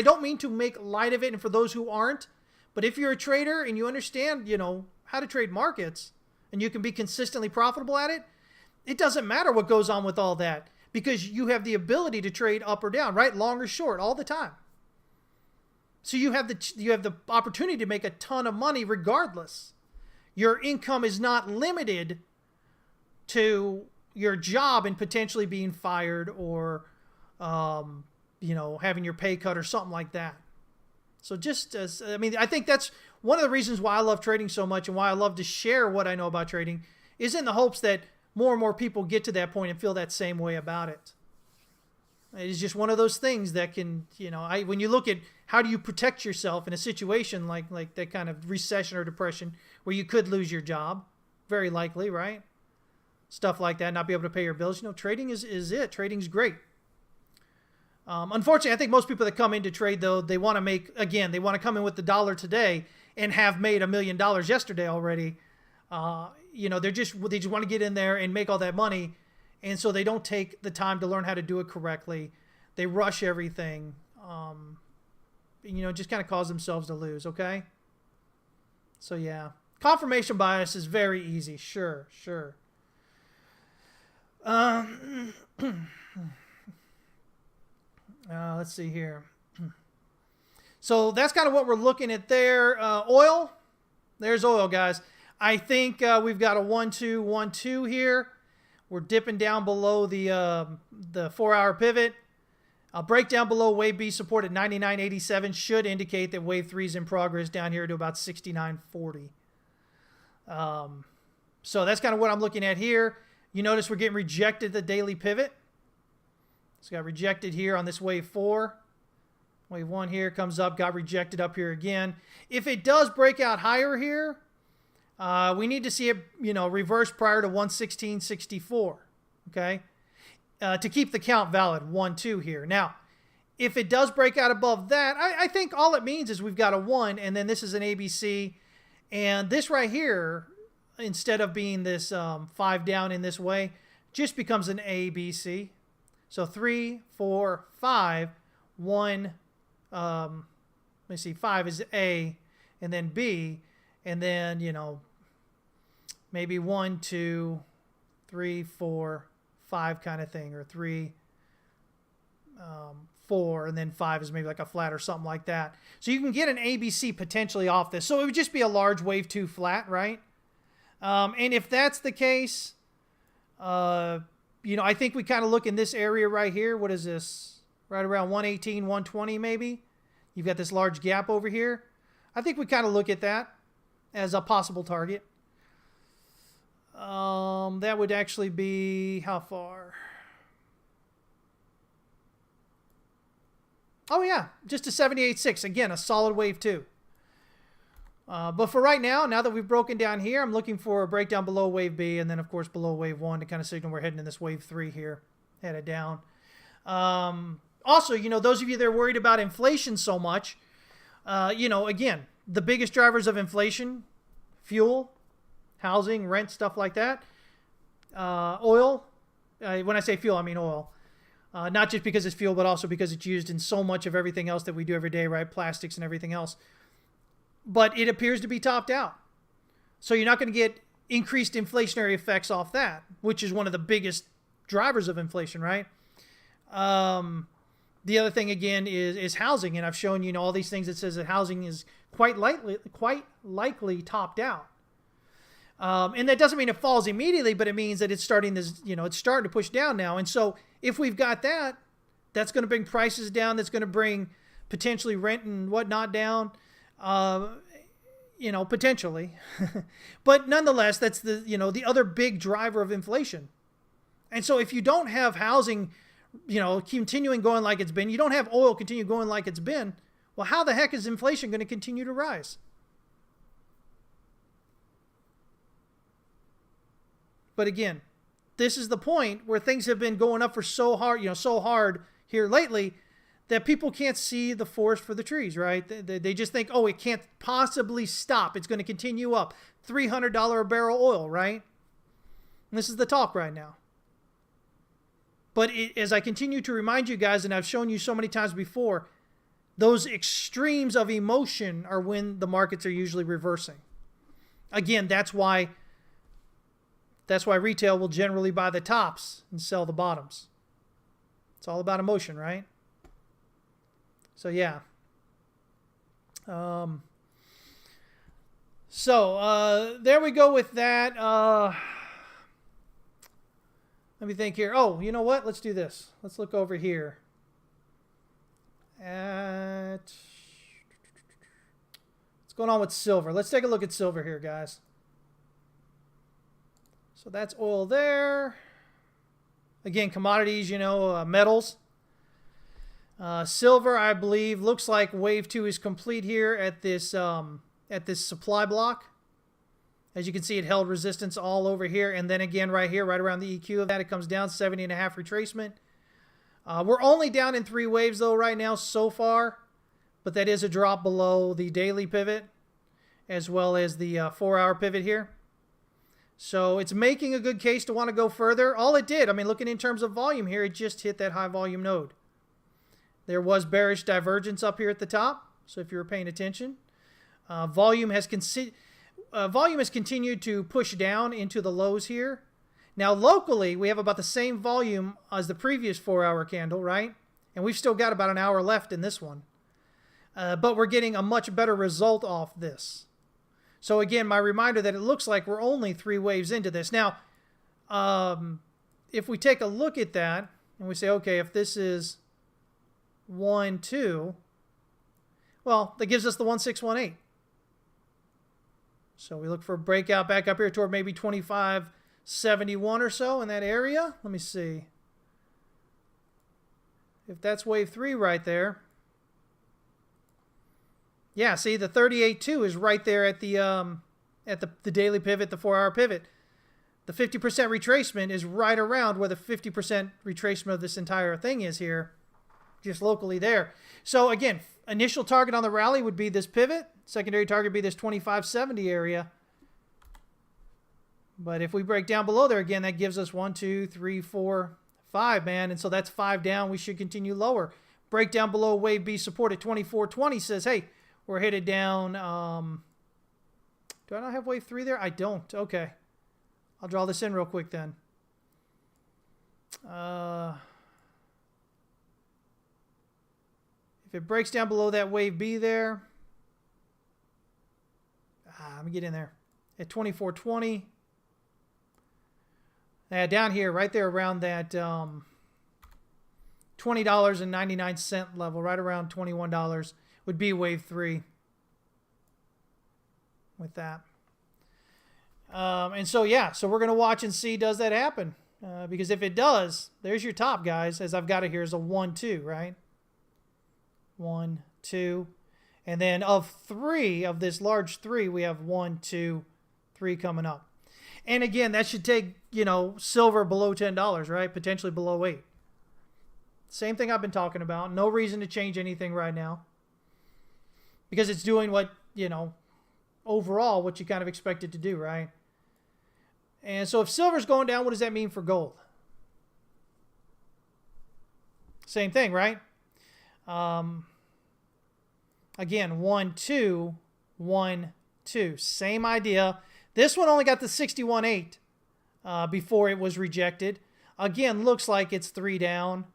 don't mean to make light of it, and for those who aren't, but if you're a trader and you understand, you know, how to trade markets, and you can be consistently profitable at it, it doesn't matter what goes on with all that, because you have the ability to trade up or down, right? Long or short, all the time. So you have the opportunity to make a ton of money regardless. Your income is not limited to your job and potentially being fired or, you know, having your pay cut or something like that. So I think that's one of the reasons why I love trading so much and why I love to share what I know about trading, is in the hopes that more and more people get to that point and feel that same way about it. It is just one of those things that can, you know, when you look at how do you protect yourself in a situation like that kind of recession or depression where you could lose your job, very likely, right? Stuff like that, not be able to pay your bills. You know, trading is it. Trading's great. Unfortunately, I think most people that come in to trade, though, they want to come in with the dollar today and have made $1 million yesterday already. You know, they just want to get in there and make all that money. And so they don't take the time to learn how to do it correctly. They rush everything. You know, just kind of cause themselves to lose, okay? So, yeah. Confirmation bias is very easy. Sure. Let's see here. So that's kind of what we're looking at there. Oil. There's oil, guys. I think we've got a 1-2-1-2 here. We're dipping down below the 4-hour pivot. A breakdown below wave B support at 99.87 should indicate that wave 3 is in progress down here to about 69.40. So that's kind of what I'm looking at here. You notice we're getting rejected the daily pivot. It's got rejected here on this wave 4. Wave 1 here comes up, got rejected up here again. If it does break out higher here, we need to see it, you know, reverse prior to 116.64. Okay, to keep the count valid, 1-2 here. Now, if it does break out above that, I think all it means is we've got a 1, and then this is an ABC, and this right here, instead of being this 5 down in this way, just becomes an ABC. So 3, 4, 5, 1. Let me see. 5 is A, and then B, and then, maybe 1, 2, 3, 4, 5 kind of thing, or 3, 4, and then 5 is maybe like a flat or something like that. So you can get an ABC potentially off this. So it would just be a large wave 2 flat, right? And if that's the case, I think we kind of look in this area right here. What is this? Right around 118, 120 maybe. You've got this large gap over here. I think we kind of look at that as a possible target. That would actually be how far? Oh yeah, just a 78.6. Again, a solid wave 2. But for right now that we've broken down here, I'm looking for a breakdown below wave B, and then of course below wave 1 to kind of signal we're heading in this wave 3 here, headed down. Also, those of you that are worried about inflation so much, again, the biggest drivers of inflation: fuel, housing, rent, stuff like that. Oil. When I say fuel, I mean oil. Not just because it's fuel, but also because it's used in so much of everything else that we do every day, right? Plastics and everything else. But it appears to be topped out. So you're not going to get increased inflationary effects off that, which is one of the biggest drivers of inflation, right? The other thing, again, is housing. And I've shown you all these things that says that housing is quite likely topped out. And that doesn't mean it falls immediately, but it means that it's starting to push down now. And so if we've got that, that's going to bring prices down. That's going to bring potentially rent and whatnot down, potentially. But nonetheless, that's the other big driver of inflation. And so if you don't have housing, continuing going like it's been, you don't have oil continue going like it's been, well, how the heck is inflation going to continue to rise? But again, this is the point where things have been going up for so hard here lately that people can't see the forest for the trees, right? They just think, oh, it can't possibly stop. It's going to continue up. $300 a barrel oil, right? And this is the talk right now. But as I continue to remind you guys, and I've shown you so many times before, those extremes of emotion are when the markets are usually reversing. Again, that's why retail will generally buy the tops and sell the bottoms. It's all about emotion, right? So yeah. There we go with that. Let me think here. Oh, you know what? Let's do this. Let's look over here at what's going on with silver. Let's take a look at silver here, guys. So that's oil there. Again, commodities, metals. Silver, I believe, looks like wave 2 is complete here at this supply block. As you can see, it held resistance all over here. And then again, right here, right around the EQ of that, it comes down 70.5 retracement. We're only down in 3 waves, though, right now so far. But that is a drop below the daily pivot as well as the 4-hour pivot here. So it's making a good case to want to go further. All it did, looking in terms of volume here, it just hit that high volume node. There was bearish divergence up here at the top. So if you were paying attention, volume has continued to push down into the lows here. Now locally, we have about the same volume as the previous 4-hour candle, right? And we've still got about an hour left in this one. But we're getting a much better result off this. So again, my reminder that it looks like we're only 3 waves into this. Now, if we take a look at that and we say, okay, if this is 1, 2, well, that gives us the 1618. So we look for a breakout back up here toward maybe 2571 or so in that area. Let me see. If that's wave 3 right there. Yeah, see, the 38.2 is right there at the daily pivot, the 4-hour pivot. The 50% retracement is right around where the 50% retracement of this entire thing is here, just locally there. So again, initial target on the rally would be this pivot. Secondary target would be this 2570 area. But if we break down below there again, that gives us 1, 2, 3, 4, 5, man. And so that's 5 down. We should continue lower. Break down below wave B support at 2420 says, hey, we're headed down Do I not have wave 3 there? I don't. Okay. I'll draw this in real quick then. If it breaks down below that wave B there, let me get in there. At 24.20. Down here, right there around that $20.99 level, right around $21 would be wave 3 with that. And so, yeah, so we're going to watch and see, does that happen? Because if it does, there's your top, guys, as I've got it here is a 1-2, right? 1, 2. And then of 3, of this large 3, we have 1, 2, 3 coming up. And again, that should take, silver below $10, right? Potentially below 8. Same thing I've been talking about. No reason to change anything right now. Because it's doing what, overall, what you kind of expect it to do, right? And so if silver's going down, what does that mean for gold? Same thing, right? Again, 1, 2, 1, 2. Same idea. This one only got the 61.8 before it was rejected. Again, looks like it's 3 down.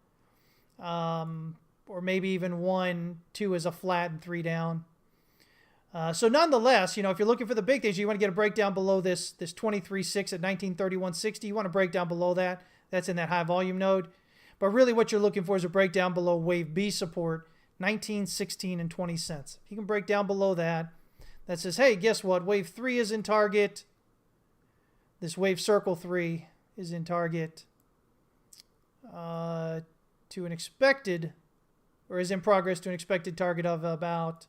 Or maybe even 1, 2 is a flat and 3 down. So nonetheless, if you're looking for the big things, you want to get a breakdown below this 23.6 at 1931.60. You want to break down below that. That's in that high volume node. But really what you're looking for is a breakdown below wave B support, 19.16 and 20 cents. If you can break down below that, that says, hey, guess what? Wave 3 is in target. This wave circle 3 is in target to an expected, or is in progress to an expected target of about,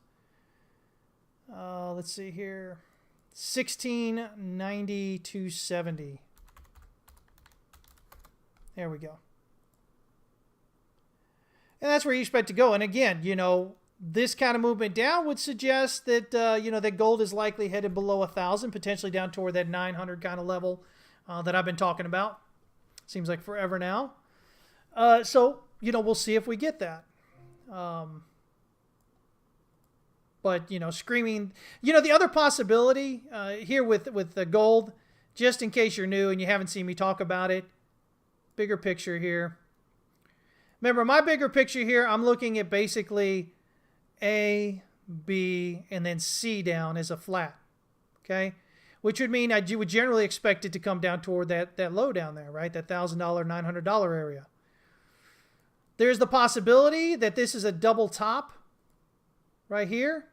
let's see here, 1692.70. There we go. And that's where you expect to go. And again, this kind of movement down would suggest that, that gold is likely headed below 1,000, potentially down toward that 900 kind of level that I've been talking about. Seems like forever now. So, we'll see if we get that. But, screaming, the other possibility here with the gold, just in case you're new and you haven't seen me talk about it, bigger picture here. Remember, my bigger picture here, I'm looking at basically A, B, and then C down as a flat, okay? Which would mean you would generally expect it to come down toward that low down there, right? That $1,000, $900 area. There's the possibility that this is a double top right here.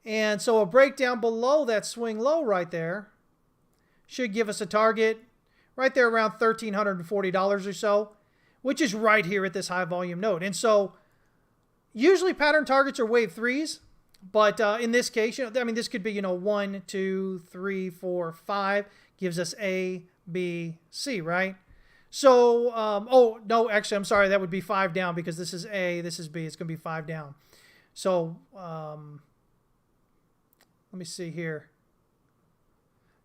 And so a breakdown below that swing low right there should give us a target right there around $1,340 or so, which is right here at this high volume node. And so usually pattern targets are wave 3s, but in this case, this could be, 1, 2, 3, 4, 5, gives us A, B, C, right? So, oh, no, actually, I'm sorry, that would be 5 down because this is A, this is B, it's going to be 5 down. So, let me see here.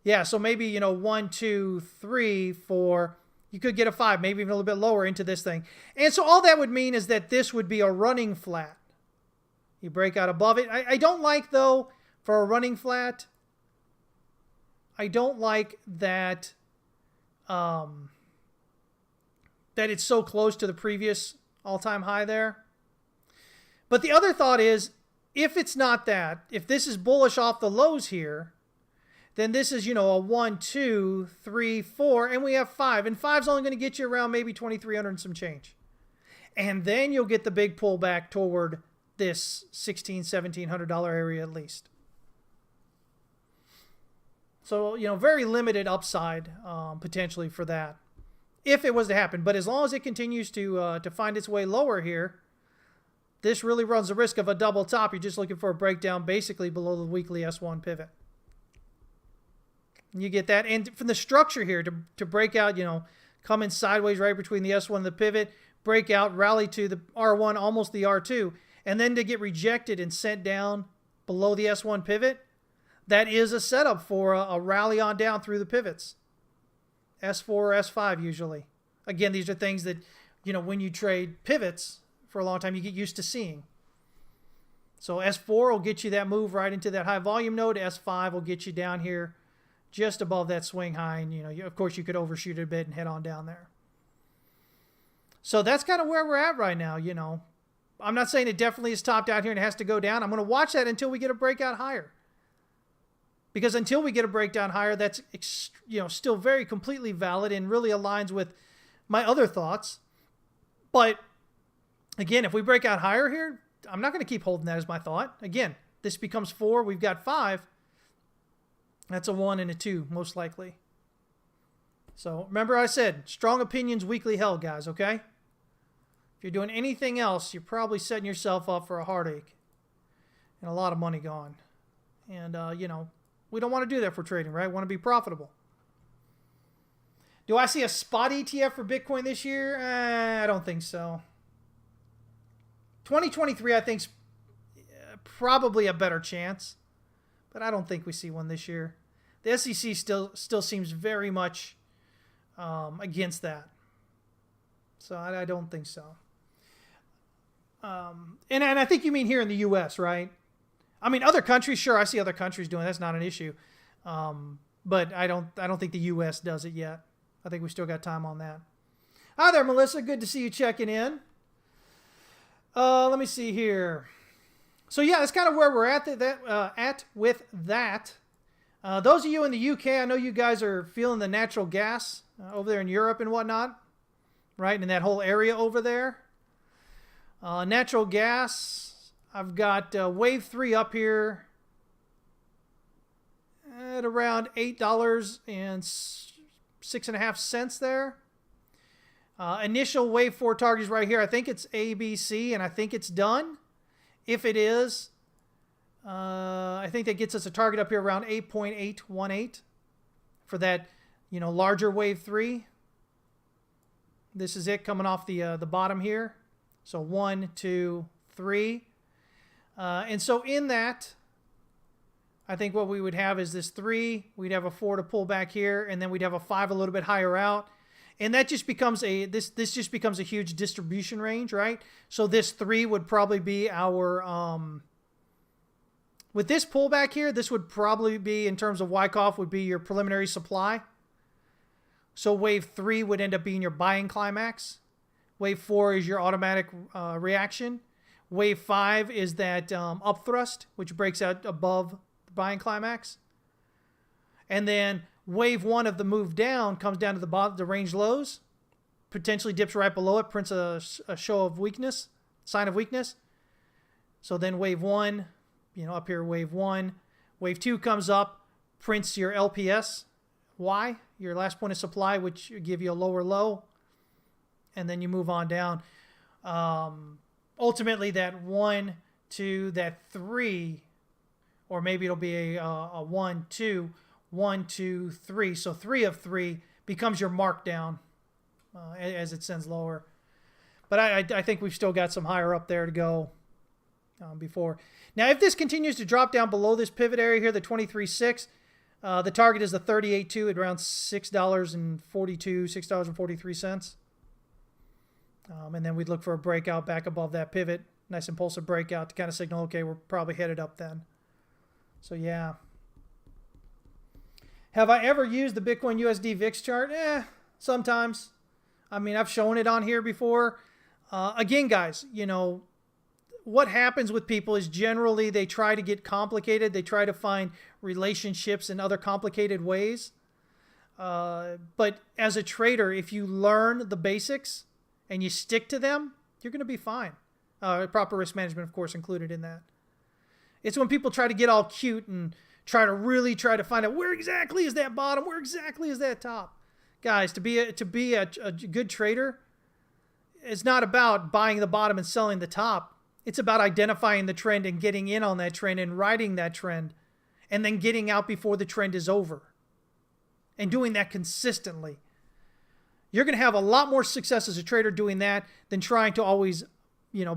Yeah, so maybe, 1, 2, 3, 4, you could get a 5, maybe even a little bit lower into this thing. And so all that would mean is that this would be a running flat. You break out above it. I don't like, though, for a running flat, I don't like that, that it's so close to the previous all-time high there. But the other thought is, if it's not that, if this is bullish off the lows here, then this is, a 1, 2, 3, 4, and we have 5. And 5's only going to get you around maybe 2,300 and some change. And then you'll get the big pullback toward this $1,600, $1,700 area at least. So, very limited upside potentially for that, if it was to happen. But as long as it continues to find its way lower here, this really runs the risk of a double top. You're just looking for a breakdown basically below the weekly S1 pivot. You get that. And from the structure here, to break out, come in sideways right between the S1 and the pivot, break out, rally to the R1, almost the R2, and then to get rejected and sent down below the S1 pivot, that is a setup for a rally on down through the pivots. S4 or S5 usually. Again, these are things that, when you trade pivots for a long time, you get used to seeing. So S4 will get you that move right into that high volume node. S5 will get you down here just above that swing high. And, of course, you could overshoot it a bit and head on down there. So that's kind of where we're at right now, I'm not saying it definitely is topped out here and it has to go down. I'm going to watch that until we get a breakout higher. Because until we get a breakdown higher, that's still very completely valid and really aligns with my other thoughts. But again, if we break out higher here, I'm not going to keep holding that as my thought. Again, this becomes 4. We've got 5. That's a 1 and a 2, most likely. So remember I said, strong opinions weakly held, guys, okay? If you're doing anything else, you're probably setting yourself up for a heartache and a lot of money gone. And, we don't want to do that for trading, right? We want to be profitable. Do I see a spot ETF for Bitcoin this year? I don't think so. 2023, I think, is probably a better chance, but I don't think we see one this year. The SEC still seems very much against that, so I don't think so. And I think you mean here in the U.S., right? I mean, other countries, sure, I see other countries doing it. That's not an issue, but I don't think the U.S. does it yet. I think we still got time on that. Hi there, Melissa. Good to see you checking in. Let me see here. So yeah, that's kind of where we're at with that. Those of you in the UK, I know you guys are feeling the natural gas over there in Europe and whatnot, right? In that whole area over there. Natural gas, I've got wave 3 up here at around $8.06 there. Initial wave 4 target is right here. I think it's ABC, and I think it's done. If it is, I think that gets us a target up here around 8.818 for that, larger wave 3. This is it coming off the bottom here. So 1, 2, 3. And so in that, I think what we would have is this 3. We'd have a 4 to pull back here, and then we'd have a 5 a little bit higher out. And that just becomes this just becomes a huge distribution range, right? So this 3 would probably be our, with this pullback here, this would probably be, in terms of Wyckoff, would be your preliminary supply. So wave 3 would end up being your buying climax. Wave 4 is your automatic reaction. Wave 5 is that upthrust, which breaks out above the buying climax. And then wave 1 of the move down comes down to the bottom, the range lows, potentially dips right below it, prints a show of weakness, sign of weakness. So then wave 1, up here, wave 1. Wave 2 comes up, prints your LPS, Y, your last point of supply, which give you a lower low. And then you move on down. Ultimately, that 1, 2, that 3, or maybe it'll be a 1, 2, 1, 2, 3. So 3 of 3 becomes your markdown as it sends lower. But I think we've still got some higher up there to go before. Now, if this continues to drop down below this pivot area here, the 23.6, the target is the 38.2 at around $6.42, $6.43. And then we'd look for a breakout back above that pivot. Nice impulsive breakout to kind of signal, okay, we're probably headed up then. So, yeah. Have I ever used the Bitcoin USD VIX chart? Sometimes. I mean, I've shown it on here before. Again, guys, what happens with people is generally they try to get complicated. They try to find relationships in other complicated ways. But as a trader, if you learn the basics and you stick to them, you're going to be fine. Proper risk management, of course, included in that. It's when people try to get all cute and try to find out where exactly is that bottom, where exactly is that top. Guys, to be a good trader, it's not about buying the bottom and selling the top. It's about identifying the trend and getting in on that trend and riding that trend and then getting out before the trend is over and doing that consistently. You're going to have a lot more success as a trader doing that than trying to always,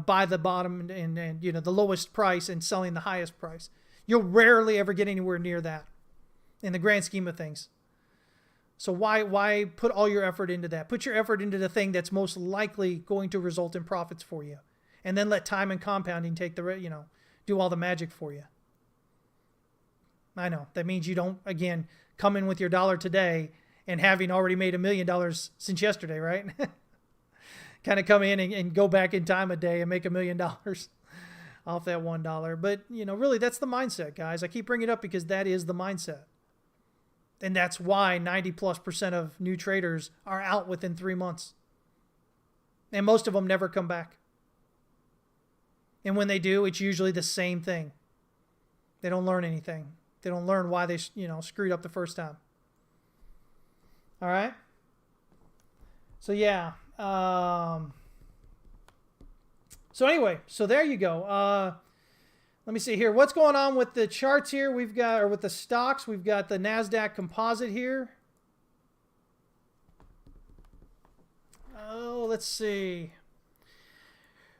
buy the bottom and the lowest price and selling the highest price. You'll rarely ever get anywhere near that in the grand scheme of things. So why put all your effort into that? Put your effort into the thing that's most likely going to result in profits for you. And then let time and compounding take do all the magic for you. I know. That means you don't, again, come in with your dollar today and having already made $1 million since yesterday, right? Kind of come in and go back in time a day and make $1 million off that $1. But, really, that's the mindset, guys. I keep bringing it up because that is the mindset. And that's why 90+% of new traders are out within 3 months. And most of them never come back. And when they do, it's usually the same thing. They don't learn anything. They don't learn why they, screwed up the first time. All right? So, yeah. So anyway, so there you go. Let me see here. What's going on with the charts here? We've got, or with the stocks, we've got the NASDAQ composite here. Oh, let's see.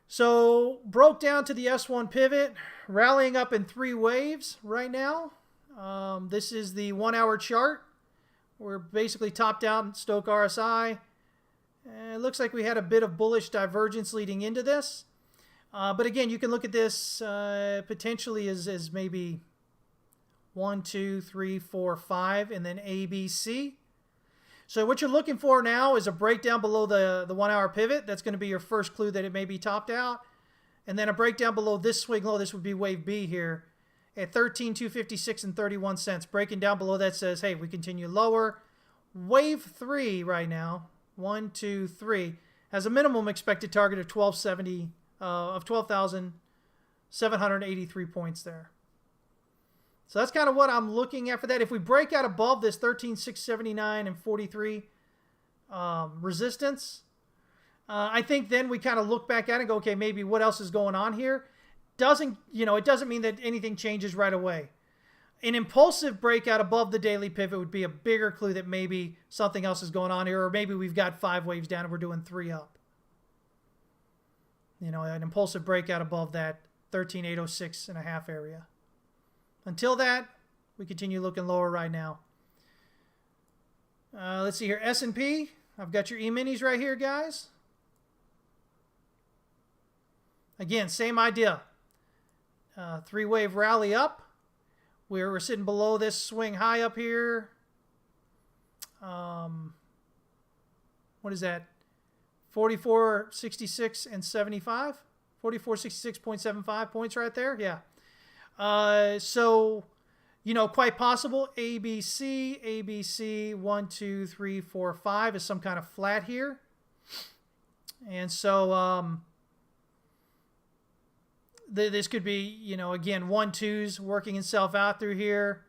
So broke down to the S1 pivot, rallying up in 3 waves right now. This is the 1-hour chart. We're basically topped out in Stochk RSI. It looks like we had a bit of bullish divergence leading into this. But again, you can look at this potentially as maybe 1, 2, 3, 4, 5, and then A, B, C. So what you're looking for now is a breakdown below the 1-hour pivot. That's going to be your first clue that it may be topped out. And then a breakdown below this swing low. This would be wave B here at 13,256 and 31 cents. Breaking down below that says, hey, we continue lower. Wave 3 right now, 1, 2, 3, has a minimum expected target of 12,783 points there. So that's kind of what I'm looking at for that. If we break out above this 13,679 and 43 resistance, I think then we kind of look back at it and go, okay, maybe what else is going on here? It doesn't mean that anything changes right away. An impulsive breakout above the daily pivot would be a bigger clue that maybe something else is going on here, or maybe we've got 5 waves down and we're doing 3 up. An impulsive breakout above that 13,806.5 area. Until that, we continue looking lower right now. Let's see here. S&P. I've got your E-minis right here, guys. Again, same idea. 3-wave rally up. We're sitting below this swing high up here. What is that? 44.66 and 75. 44.66.75 points right there. Yeah. So, quite possible ABC, 1, 2, 3, 4, 5 is some kind of flat here. And so, this could be, again, 1, 2s working itself out through here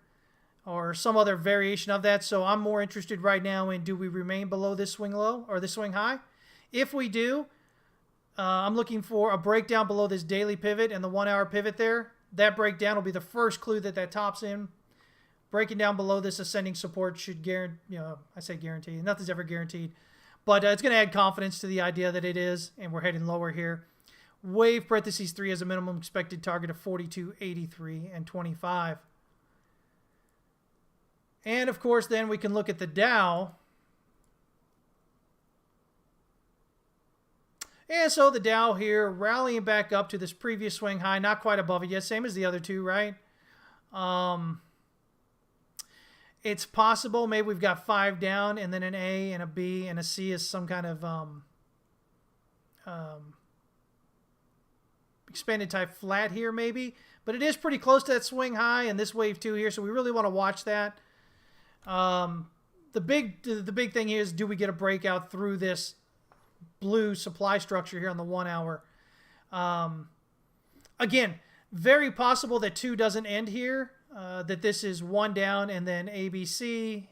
or some other variation of that. So I'm more interested right now in, do we remain below this swing low or this swing high? If we do, I'm looking for a breakdown below this daily pivot and the 1-hour pivot there. That breakdown will be the first clue that tops in. Breaking down below this ascending support should guarantee, I say guarantee, nothing's ever guaranteed, but it's going to add confidence to the idea that it is, and we're heading lower here. Wave parentheses 3 has a minimum expected target of 42.83 and 25. And of course, then we can look at the Dow. And so the Dow here rallying back up to this previous swing high, not quite above it yet, same as the other two, right? It's possible maybe we've got 5 down and then an A and a B and a C is some kind of expanded type flat here maybe. But it is pretty close to that swing high and this wave 2 here, so we really want to watch that. The big thing here is, do we get a breakout through this blue supply structure here on the 1 hour? Again, very possible that 2 doesn't end here, that this is 1 down and then ABC,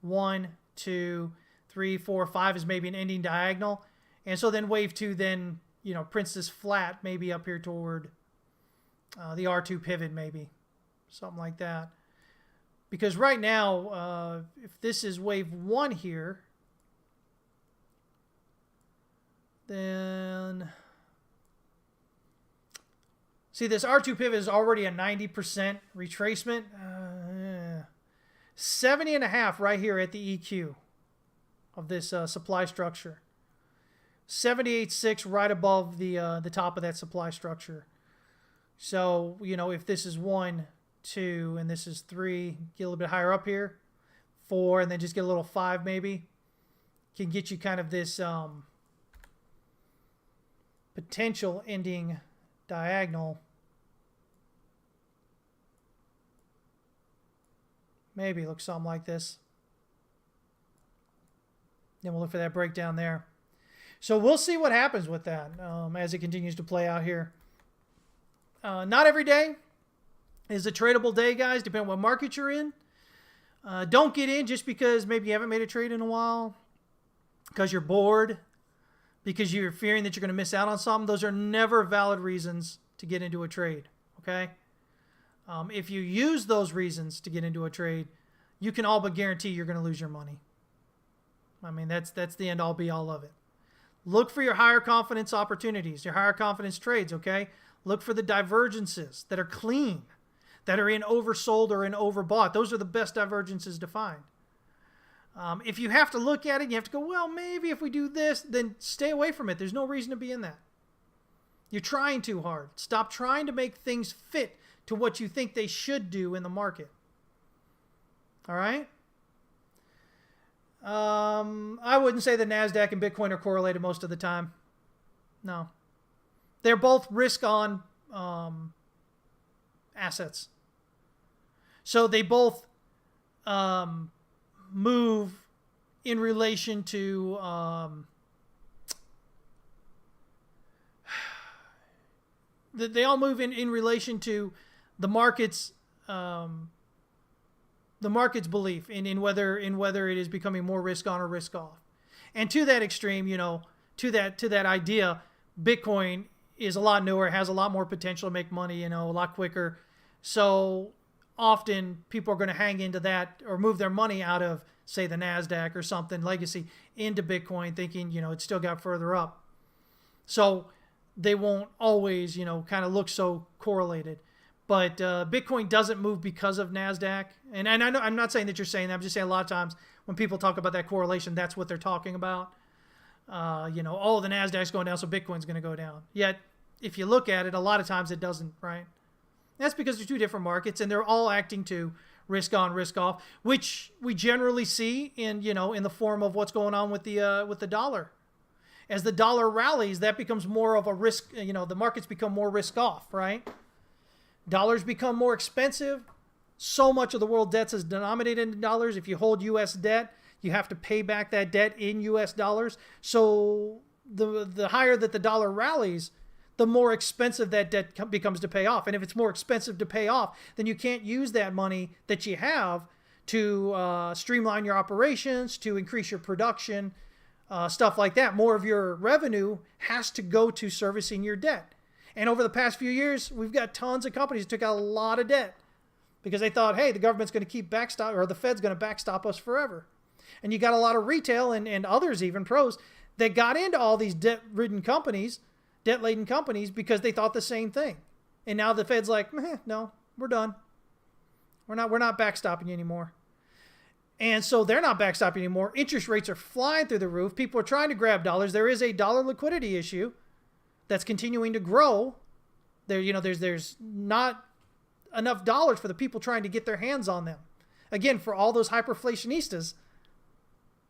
1, 2, 3, 4, 5 is maybe an ending diagonal. And so then wave 2 then, prints this flat maybe up here toward the R2 pivot maybe, something like that. Because right now, if this is wave 1 here, then see this R2 pivot is already a 90% retracement. 70.5 right here at the EQ of this supply structure. 78.6 right above the top of that supply structure. So, if this is 1, 2, and this is 3, get a little bit higher up here, 4, and then just get a little 5 maybe, can get you kind of this potential ending diagonal. Maybe looks something like this. Then we'll look for that breakdown there. So we'll see what happens with that as it continues to play out here. Not every day is a tradable day, guys, depending on what market you're in. Don't get in just because maybe you haven't made a trade in a while, because you're bored, because you're fearing that you're going to miss out on something. Those are never valid reasons to get into a trade, okay? If you use those reasons to get into a trade, you can all but guarantee you're going to lose your money. I mean, that's the end all be all of it. Look for your higher confidence opportunities, your higher confidence trades, okay? Look for the divergences that are clean, that are in oversold or in overbought. Those are the best divergences to find. If you have to look at it, you have to go, well, maybe if we do this, then stay away from it. There's no reason to be in that. You're trying too hard. Stop trying to make things fit to what you think they should do in the market. All right? I wouldn't say the NASDAQ and Bitcoin are correlated most of the time. No. They're both risk-on assets. So they both move in relation to they all move in relation to the market's belief in whether it is becoming more risk on or risk off. And to that extreme, to that idea, Bitcoin is a lot newer, has a lot more potential to make money, a lot quicker. So often people are going to hang into that or move their money out of, say, the NASDAQ or something, legacy, into Bitcoin, thinking, it's still got further up. So they won't always, kind of look so correlated. But Bitcoin doesn't move because of NASDAQ. And I know, I'm not saying that you're saying that. I'm just saying a lot of times when people talk about that correlation, that's what they're talking about. The NASDAQ's going down, so Bitcoin's going to go down. Yet, if you look at it, a lot of times it doesn't, right? That's because they're two different markets, and they're all acting to risk on, risk off, which we generally see in the form of what's going on with the dollar. As the dollar rallies, that becomes more of a risk. The markets become more risk off, right? Dollars become more expensive. So much of the world debts is denominated in dollars. If you hold U.S. debt, you have to pay back that debt in U.S. dollars. So the higher that the dollar rallies, the more expensive that debt becomes to pay off. And if it's more expensive to pay off, then you can't use that money that you have to streamline your operations, to increase your production, stuff like that. More of your revenue has to go to servicing your debt. And over the past few years, we've got tons of companies that took out a lot of debt because they thought, hey, the government's going to keep backstop, or the Fed's going to backstop us forever. And you got a lot of retail and others, even pros, that got into all these debt-laden companies because they thought the same thing. And now the Fed's like, no, we're done. We're not backstopping you anymore. And so they're not backstopping anymore. Interest rates are flying through the roof. People are trying to grab dollars. There is a dollar liquidity issue that's continuing to grow. There's not enough dollars for the people trying to get their hands on them. Again, for all those hyperinflationistas,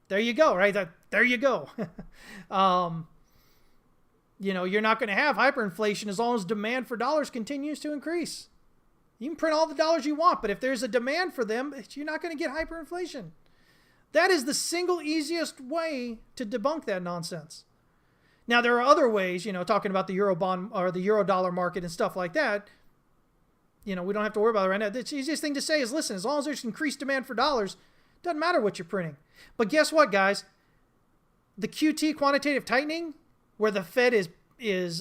there you go, right? There you go. You're not going to have hyperinflation as long as demand for dollars continues to increase. You can print all the dollars you want, but if there's a demand for them, you're not going to get hyperinflation. That is the single easiest way to debunk that nonsense. Now, there are other ways, talking about the euro bond or the euro dollar market and stuff like that. We don't have to worry about it right now. The easiest thing to say is, listen, as long as there's increased demand for dollars, it doesn't matter what you're printing. But guess what, guys? The QT, quantitative tightening, where the Fed is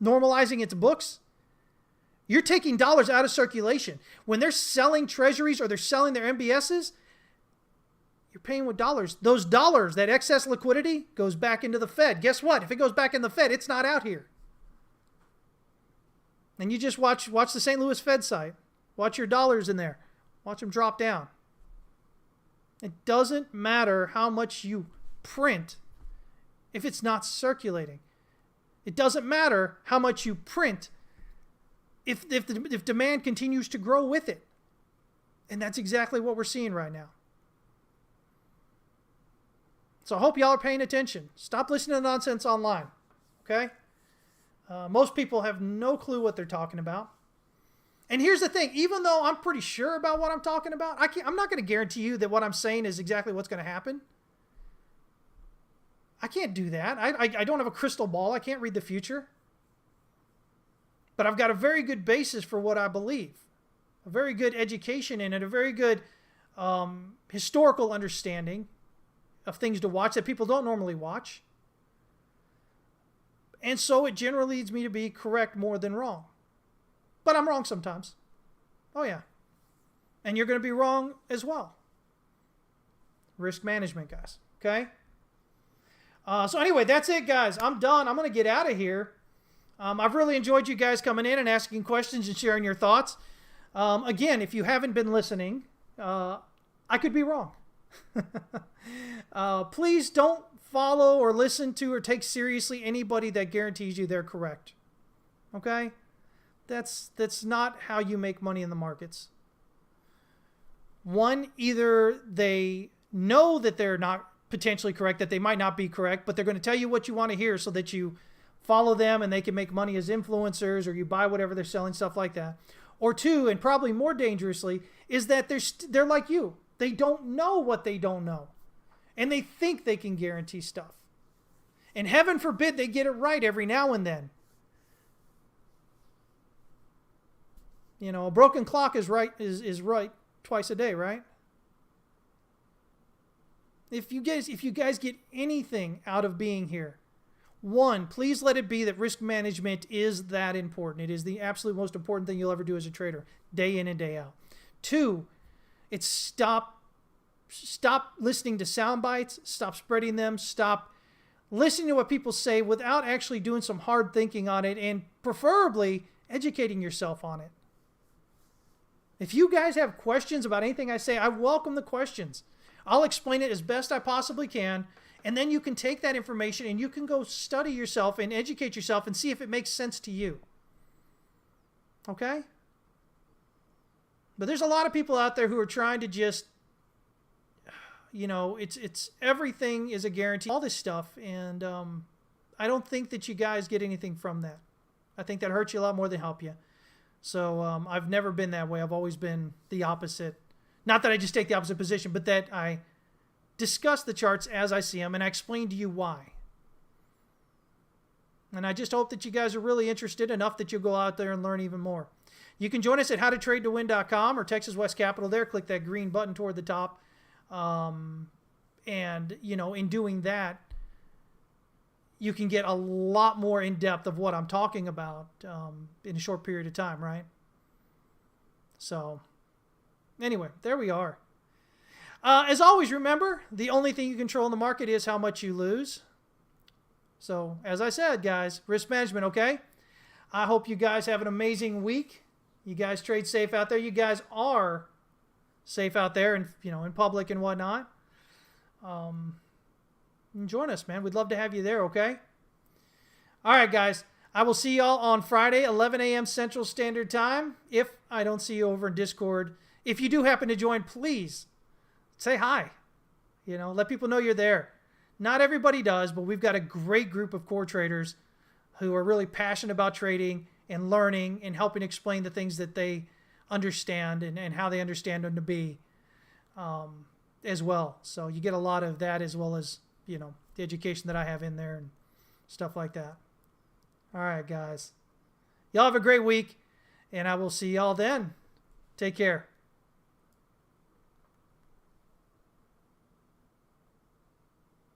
normalizing its books, you're taking dollars out of circulation. When they're selling treasuries or they're selling their MBSs, you're paying with dollars. Those dollars, that excess liquidity, goes back into the Fed. Guess what? If it goes back in the Fed, it's not out here. And you just watch the St. Louis Fed site. Watch your dollars in there. Watch them drop down. It doesn't matter how much you print if it's not circulating. It doesn't matter how much you print if demand continues to grow with it. And that's exactly what we're seeing right now. So I hope y'all are paying attention. Stop listening to nonsense online, okay? Most people have no clue what they're talking about. And here's the thing. Even though I'm pretty sure about what I'm talking about, I'm not going to guarantee you that what I'm saying is exactly what's going to happen. I can't do that. I don't have a crystal ball. I can't read the future. But I've got a very good basis for what I believe. A very good education in it. A very good historical understanding of things to watch that people don't normally watch. And so it generally leads me to be correct more than wrong. But I'm wrong sometimes. Oh, yeah. And you're going to be wrong as well. Risk management, guys. Okay? So anyway, that's it, guys. I'm done. I'm going to get out of here. I've really enjoyed you guys coming in and asking questions and sharing your thoughts. Again, if you haven't been listening, I could be wrong. Please don't follow or listen to or take seriously anybody that guarantees you they're correct. Okay? That's not how you make money in the markets. One, either they know that they're not potentially correct, that they might not be correct, but they're going to tell you what you want to hear so that you follow them and they can make money as influencers, or you buy whatever they're selling, stuff like that. Or two, and probably more dangerously, is that they're like you. They don't know what they don't know. And they think they can guarantee stuff. And heaven forbid they get it right every now and then. You know, a broken clock is right twice a day, right? If you guys get anything out of being here, one, please let it be that risk management is that important. It is the absolute most important thing you'll ever do as a trader, day in and day out. Two, it's stop listening to sound bites, stop spreading them, stop listening to what people say without actually doing some hard thinking on it, and preferably educating yourself on it. If you guys have questions about anything I say, I welcome the questions. I'll explain it as best I possibly can, and then you can take that information and you can go study yourself and educate yourself and see if it makes sense to you. Okay? But there's a lot of people out there who are trying to just, you know, it's everything is a guarantee, all this stuff, and I don't think that you guys get anything from that. I think that hurts you a lot more than help you. So I've never been that way. I've always been the opposite. Not that I just take the opposite position, but that I discuss the charts as I see them and I explain to you why. And I just hope that you guys are really interested enough that you'll go out there and learn even more. You can join us at howtotradetowin.com or Texas West Capital there. Click that green button toward the top. And, you know, in doing that, you can get a lot more in depth of what I'm talking about in a short period of time, right? So, anyway, there we are. As always, remember, the only thing you control in the market is how much you lose. So, as I said, guys, risk management, okay? I hope you guys have an amazing week. You guys trade safe out there. You guys are safe out there and, you know, in public and whatnot. Join us, man. We'd love to have you there, okay? All right, guys. I will see y'all on Friday, 11 a.m. Central Standard Time, if I don't see you over in Discord. If you do happen to join, please say hi. You know, let people know you're there. Not everybody does, but we've got a great group of core traders who are really passionate about trading and learning and helping explain the things that they understand and how they understand them to be as well. So you get a lot of that as well as, you know, the education that I have in there and stuff like that. All right, guys. Y'all have a great week, and I will see y'all then. Take care.